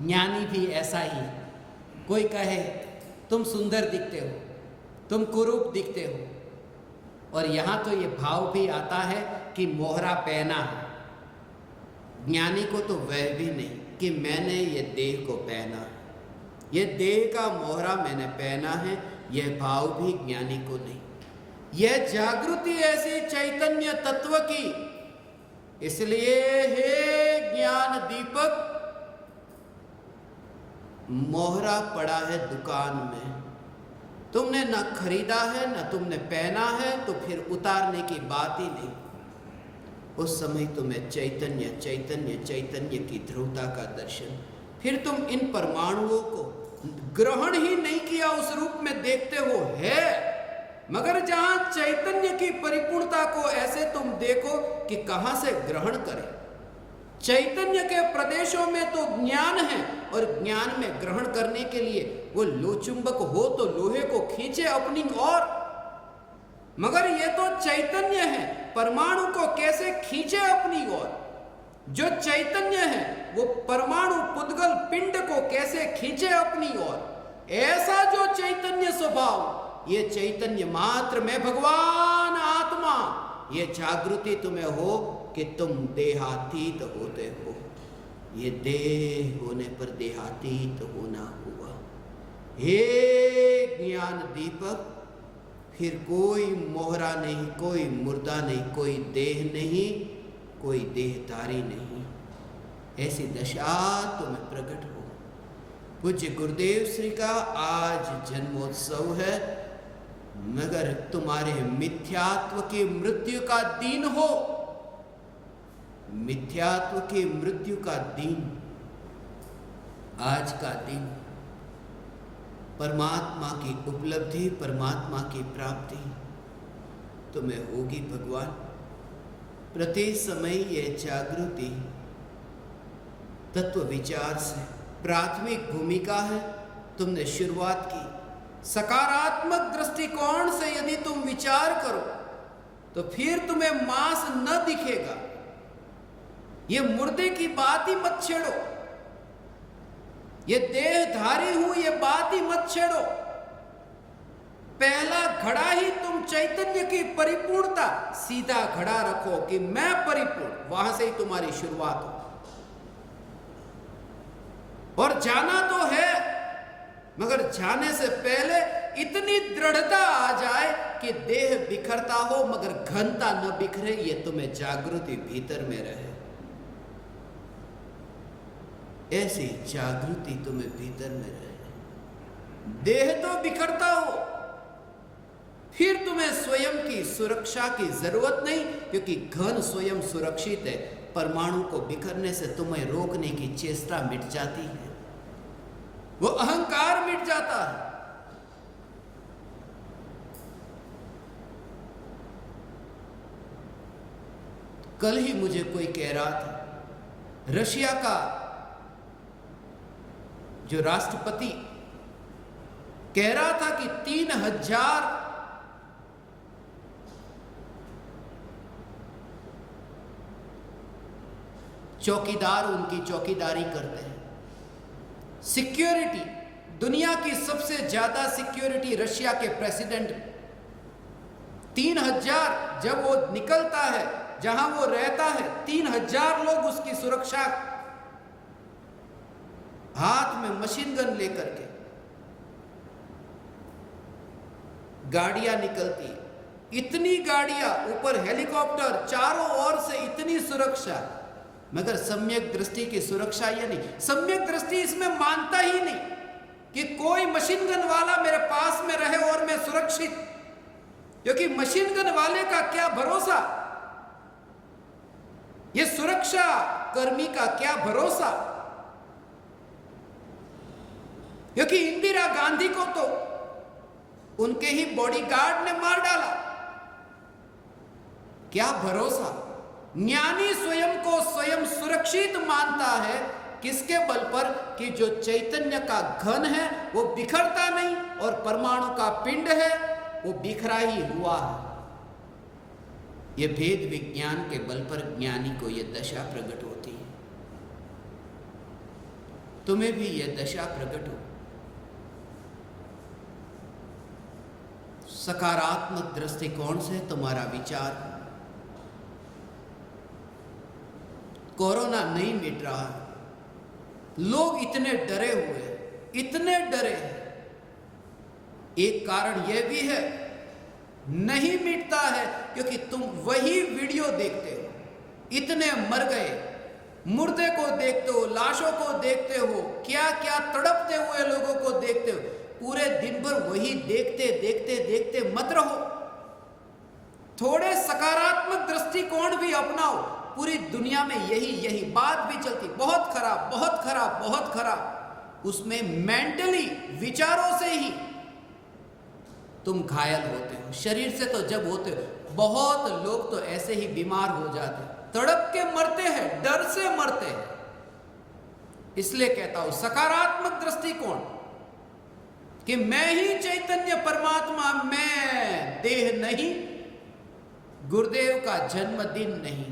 ज्ञानी भी ऐसा ही। कोई कहे तुम सुंदर दिखते हो, तुम कुरूप दिखते हो, और यहां तो ये भाव भी आता है कि मोहरा पहना है। ज्ञानी को तो वह भी नहीं कि मैंने ये देह को पहना है, ये देह का मोहरा मैंने पहना है, यह भाव भी ज्ञानी को नहीं। यह जागृति ऐसी चैतन्य तत्व की। इसलिए हे ज्ञान दीपक, मोहरा पड़ा है दुकान में, तुमने न खरीदा है न तुमने पहना है, तो फिर उतारने की बात ही नहीं। उस समय तुम्हें चैतन्य चैतन्य चैतन्य की ध्रुवता का दर्शन। फिर तुम इन परमाणुओं को ग्रहण ही नहीं किया, उस रूप में देखते हो है। मगर जहां चैतन्य की परिपूर्णता को ऐसे तुम देखो कि कहां से ग्रहण करें। चैतन्य के प्रदेशों में तो ज्ञान है, और ज्ञान में ग्रहण करने के लिए वो लोचुंबक हो तो लोहे को खींचे अपनी ओर। मगर ये तो चैतन्य है, परमाणु को कैसे खींचे अपनी ओर। जो चैतन्य है वो परमाणु पुद्गल पिंड को कैसे खींचे अपनी ओर। ऐसा जो चैतन्य स्वभाव, ये चैतन्य मात्र में भगवान आत्मा, ये जागृति तुम्हें हो कि तुम देहातीत होते हो। ये देह होने पर देहातीत होना हुआ। हे ज्ञान दीपक, फिर कोई मोहरा नहीं, कोई मुर्दा नहीं, कोई देह नहीं, कोई देहधारी नहीं। ऐसी दशा तुम्हें प्रकट हो। पूज्य गुरुदेव श्री का आज जन्मोत्सव है, मगर तुम्हारे मिथ्यात्व की मृत्यु का दिन हो। मिथ्यात्व की मृत्यु का दिन, आज का दिन परमात्मा की उपलब्धि, परमात्मा की प्राप्ति तुम्हें होगी। भगवान प्रति समय ये जागृति तत्व विचार से प्राथमिक भूमिका है। तुमने शुरुआत की। सकारात्मक दृष्टिकोण से यदि तुम विचार करो तो फिर तुम्हें मांस न दिखेगा। ये मुर्दे की बात ही मत छेड़ो, ये देहधारी हूं ये बात ही मत छेड़ो। पहला घड़ा ही तुम चैतन्य की परिपूर्णता सीधा घड़ा रखो कि मैं परिपूर्ण, वहां से ही तुम्हारी शुरुआत हो। और जाना तो है, मगर जाने से पहले इतनी दृढ़ता आ जाए कि देह बिखरता हो मगर घनता न बिखरे, ये तुम्हें जागृति भीतर में रहे। ऐसी जागृति तुम्हें भीतर में रहे। देह तो बिखरता हो, फिर तुम्हें स्वयं की सुरक्षा की जरूरत नहीं, क्योंकि घन स्वयं सुरक्षित है। परमाणु को बिखरने से तुम्हें रोकने की चेष्टा मिट जाती है, वो अहंकार मिट जाता है। कल ही मुझे कोई कह रहा था, रशिया का जो राष्ट्रपति कह रहा था कि 3000 चौकीदार उनकी चौकीदारी करते हैं। सिक्योरिटी, दुनिया की सबसे ज्यादा सिक्योरिटी रशिया के प्रेसिडेंट। 3000 जब वो निकलता है जहां वो रहता है, 3000 लोग उसकी सुरक्षा, हाथ में मशीन गन लेकर के गाड़ियां निकलती, इतनी गाड़ियां, ऊपर हेलीकॉप्टर, चारों ओर से इतनी सुरक्षा। मगर सम्यक दृष्टि की सुरक्षा ये नहीं। सम्यक दृष्टि इसमें मानता ही नहीं कि कोई मशीन गन वाला मेरे पास में रहे और मैं सुरक्षित, क्योंकि मशीन गन वाले का क्या भरोसा, ये सुरक्षा कर्मी का क्या भरोसा। क्योंकि इंदिरा गांधी को तो उनके ही बॉडीगार्ड ने मार डाला, क्या भरोसा। ज्ञानी स्वयं को स्वयं सुरक्षित मानता है, किसके बल पर, कि जो चैतन्य का घन है वो बिखरता नहीं और परमाणु का पिंड है वो बिखरा ही हुआ है। ये भेद विज्ञान के बल पर ज्ञानी को यह दशा प्रकट होती है। तुम्हें भी यह दशा प्रकट हो। सकारात्मक दृष्टिकोण से तुम्हारा विचार। कोरोना नहीं मिट रहा, लोग इतने डरे हुए, इतने डरे हैं। एक कारण यह भी है, नहीं मिटता है क्योंकि तुम वही वीडियो देखते हो। इतने मर गए, मुर्दे को देखते हो, लाशों को देखते हो, क्या क्या तड़पते हुए लोगों को देखते हो। पूरे दिन भर वही देखते देखते देखते मत रहो। थोड़े सकारात्मक दृष्टिकोण भी अपनाओ। पूरी दुनिया में यही बात भी चलती, बहुत खराब, बहुत खराब, बहुत खराब। उसमें मेंटली, विचारों से ही तुम घायल होते हो। शरीर से तो जब होते हो, बहुत लोग तो ऐसे ही बीमार हो जाते, तड़प के मरते हैं, डर से मरते हैं। इसलिए कहता हूं सकारात्मक दृष्टिकोण कि मैं ही चैतन्य परमात्मा, मैं देह नहीं, गुरुदेव का जन्मदिन नहीं।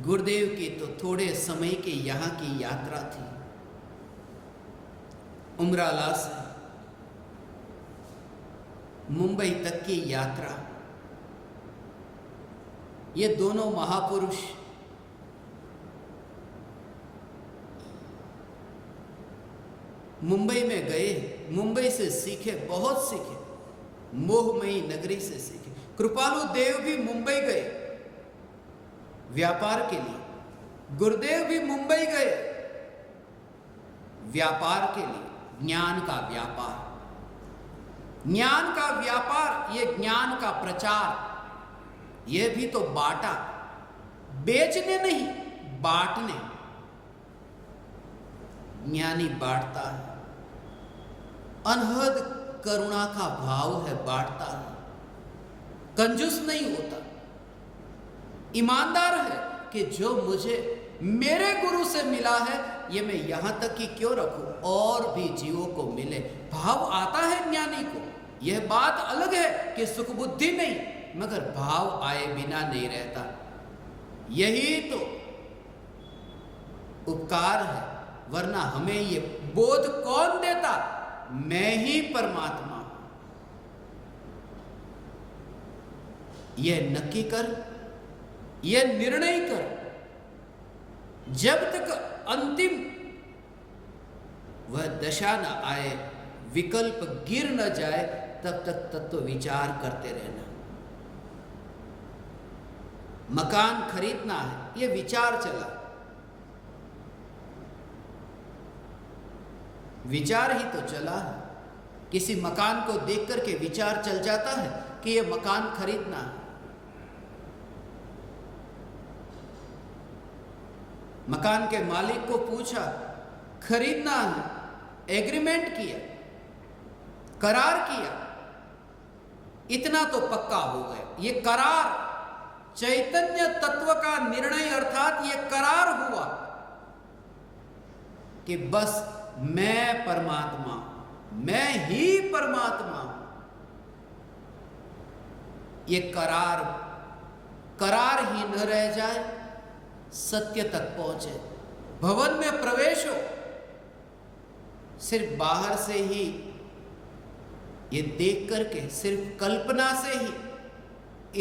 गुरुदेव की तो थोड़े समय की यहां की यात्रा थी, उमराला से मुंबई तक की यात्रा। ये दोनों महापुरुष मुंबई में गए, मुंबई से सीखे, बहुत सीखे, मोहमयी नगरी से सीखे। कृपालु देव भी मुंबई गए व्यापार के लिए, गुरुदेव भी मुंबई गए व्यापार के लिए। ज्ञान का व्यापार, ज्ञान का व्यापार, ये ज्ञान का प्रचार, ये भी तो बांटा, बेचने नहीं, बांटने। ज्ञानी बांटता है, अनहद करुणा का भाव है, बांटता है, कंजूस नहीं होता, ईमानदार है कि जो मुझे मेरे गुरु से मिला है, ये मैं यहां तक कि क्यों रखूं, और भी जीवों को मिले। भाव आता है ज्ञानी को, यह बात अलग है कि सुख बुद्धि नहीं, मगर भाव आए बिना नहीं रहता। यही तो उपकार है, वरना हमें ये बोध कौन देता, मैं ही परमात्मा हूं। यह नक्की कर, यह निर्णय कर, जब तक अंतिम वह दशा न आए, विकल्प गिर न जाए, तब तक तत्व विचार करते रहना। मकान खरीदना है, यह विचार चला, विचार ही तो चला है। किसी मकान को देख करके विचार चल जाता है कि यह मकान खरीदना है। मकान के मालिक को पूछा, खरीदना है, एग्रीमेंट किया, करार किया, इतना तो पक्का हो गया। ये करार चैतन्य तत्व का निर्णय, अर्थात ये करार हुआ कि बस मैं परमात्मा हूं, मैं ही परमात्मा हूं। ये करार ही न रह जाए, सत्य तक पहुंचे। भवन में प्रवेश हो, सिर्फ बाहर से ही ये देख करके, सिर्फ कल्पना से ही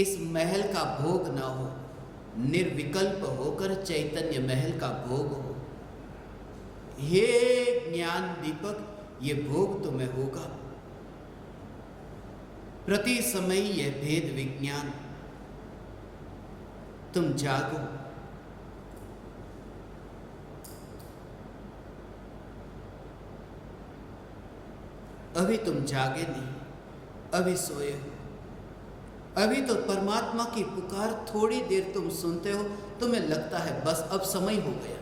इस महल का भोग न हो, निर्विकल्प होकर चैतन्य महल का भोग हो। हे ज्ञान दीपक, ये भोग तुम्हें होगा। प्रति समय यह भेद विज्ञान, तुम जागो। अभी तुम जागे नहीं, अभी सोए हो। अभी तो परमात्मा की पुकार थोड़ी देर तुम सुनते हो, तुम्हें लगता है बस अब समय हो गया।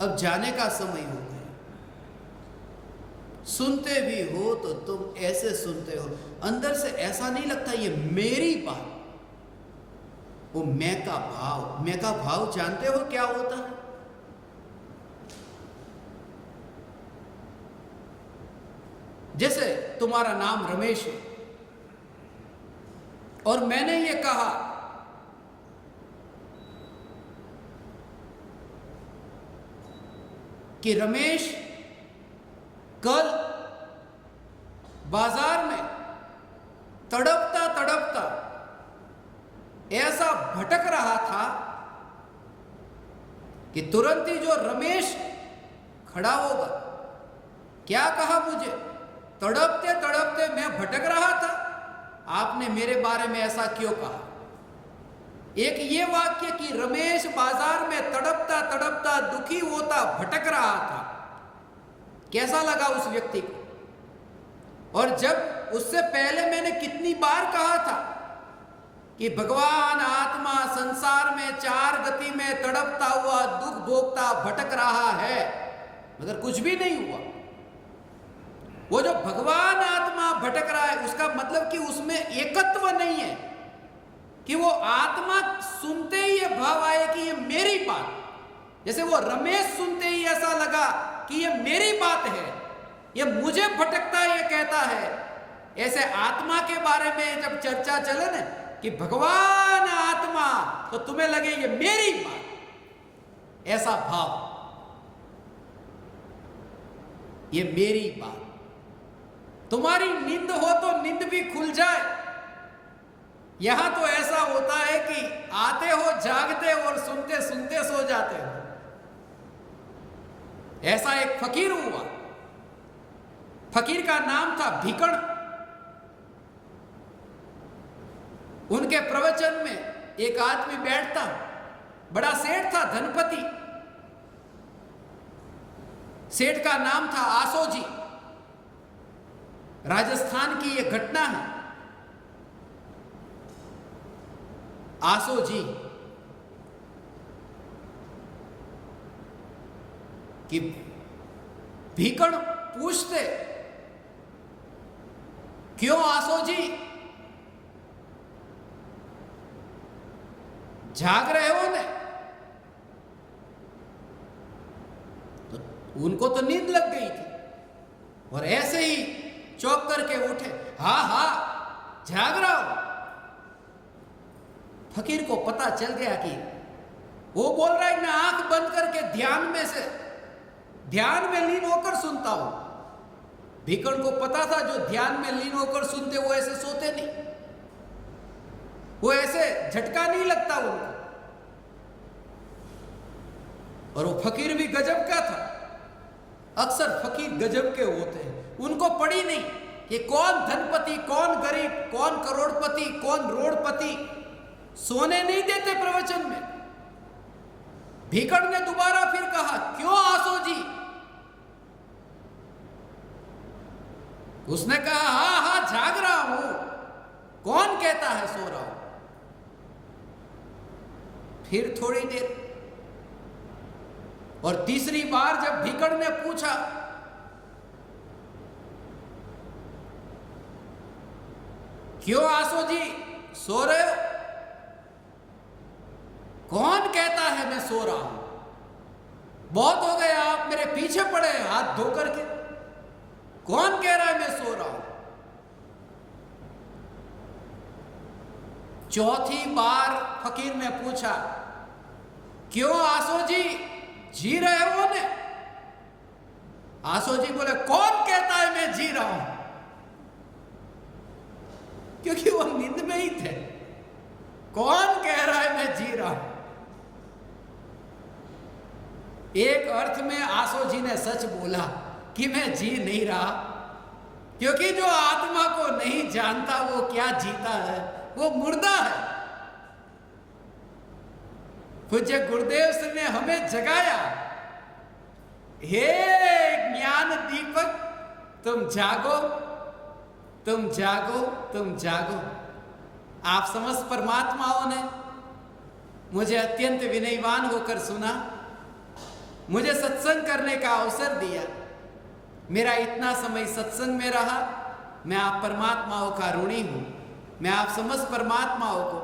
अब जाने का समय हो गया। सुनते भी हो तो तुम ऐसे सुनते हो, अंदर से ऐसा नहीं लगता ये मेरी बात। वो मैं का भाव जानते हो क्या होता है? जैसे तुम्हारा नाम रमेश है और मैंने ये कहा कि रमेश कल बाजार में तड़पता तड़पता ऐसा भटक रहा था कि तुरंत ही जो रमेश खड़ा होगा, क्या कहा मुझे, तड़पते तड़पते मैं भटक रहा था, आपने मेरे बारे में ऐसा क्यों कहा? एक ये वाक्य कि रमेश बाजार में तड़पता तड़पता दुखी होता भटक रहा था, कैसा लगा उस व्यक्ति को? और जब उससे पहले मैंने कितनी बार कहा था कि भगवान आत्मा संसार में चार गति में तड़पता हुआ दुख भोगता भटक रहा है, मगर कुछ भी नहीं हुआ। वो जो भगवान आत्मा भटक रहा है उसका मतलब कि उसमें एकत्व नहीं है, कि वो आत्मा सुनते ही ये भाव आए कि ये मेरी बात, जैसे वो रमेश सुनते ही ऐसा लगा कि ये मेरी बात है, ये मुझे भटकता ये कहता है। ऐसे आत्मा के बारे में जब चर्चा चले ना कि भगवान आत्मा, तो तुम्हें लगे ये मेरी बात, ऐसा भाव, ये मेरी बात। तुम्हारी नींद हो तो नींद भी खुल जाए। यहां तो ऐसा होता है कि आते हो जागते और सुनते सुनते सो जाते हो। ऐसा एक फकीर हुआ, फकीर का नाम था भिकण। उनके प्रवचन में एक आदमी बैठता, बड़ा सेठ था, धनपति। सेठ का नाम था आसोजी। राजस्थान की यह घटना है। आसोजी कि भिकण पूछते, क्यों आसोजी, जाग रहे हो ने? तो उनको तो नींद लग गई थी और ऐसे ही चौंक करके उठे। हाँ हाँ जाग रहा हूं। फकीर को पता चल गया कि वो बोल रहा है मैं आंख बंद करके ध्यान में लीन होकर सुनता हूं। भिकण को पता था जो ध्यान में लीन होकर सुनते वो ऐसे सोते नहीं, वो ऐसे झटका नहीं लगता उनको। और वो फकीर भी गजब का था। अक्सर फकीर गजब के होते हैं, उनको पड़ी नहीं कि कौन धनपति, कौन गरीब, कौन करोड़पति, कौन रोडपति। सोने नहीं देते प्रवचन में। भीकड़ ने दोबारा फिर कहा, क्यों आसो जी? उसने कहा, हाँ हाँ जाग रहा हूं। कौन कहता है सो रहा हूं? फिर थोड़ी देर और तीसरी बार जब भीकड़ ने पूछा, क्यों आसो जी सो रहे हो? कौन कहता है मैं सो रहा हूं? बहुत हो गया आप मेरे पीछे पड़े हाथ धो करके। कौन कह रहा है मैं सो रहा हूं? चौथी बार फकीर ने पूछा, क्यों आसो जी रहे हो ने? आसो जी बोले, कौन कहता है मैं जी रहा हूं? क्योंकि वो नींद में ही थे। कौन कह रहा है मैं जी रहा हूं? एक अर्थ में आसो जी ने सच बोला कि मैं जी नहीं रहा, क्योंकि जो आत्मा को नहीं जानता वो क्या जीता है, वो मुर्दा है। पूज्य गुरुदेव श्री ने हमें जगाया, हे ज्ञान दीपक तुम जागो, तुम जागो, तुम जागो। आप समस्त परमात्माओं ने मुझे अत्यंत विनयवान होकर सुना, मुझे सत्संग करने का अवसर दिया। मेरा इतना समय सत्संग में रहा। मैं आप परमात्माओं का ऋणी हूं। मैं आप समस्त परमात्माओं को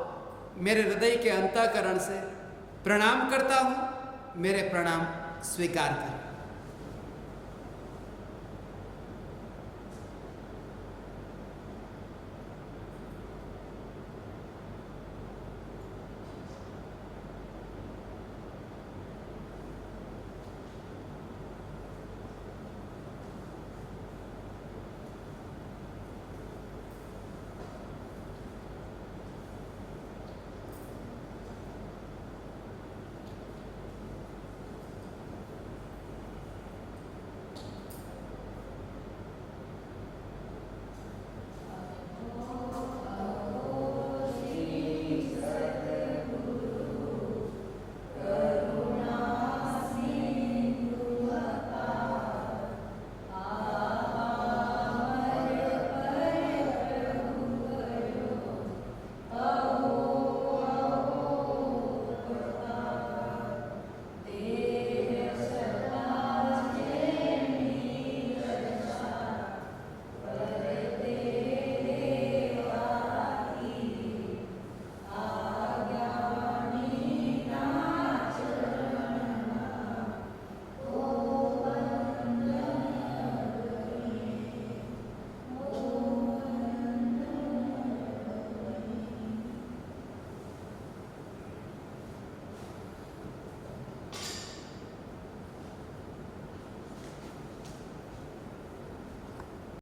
मेरे हृदय के अंतःकरण से प्रणाम करता हूं। मेरे प्रणाम स्वीकार करें।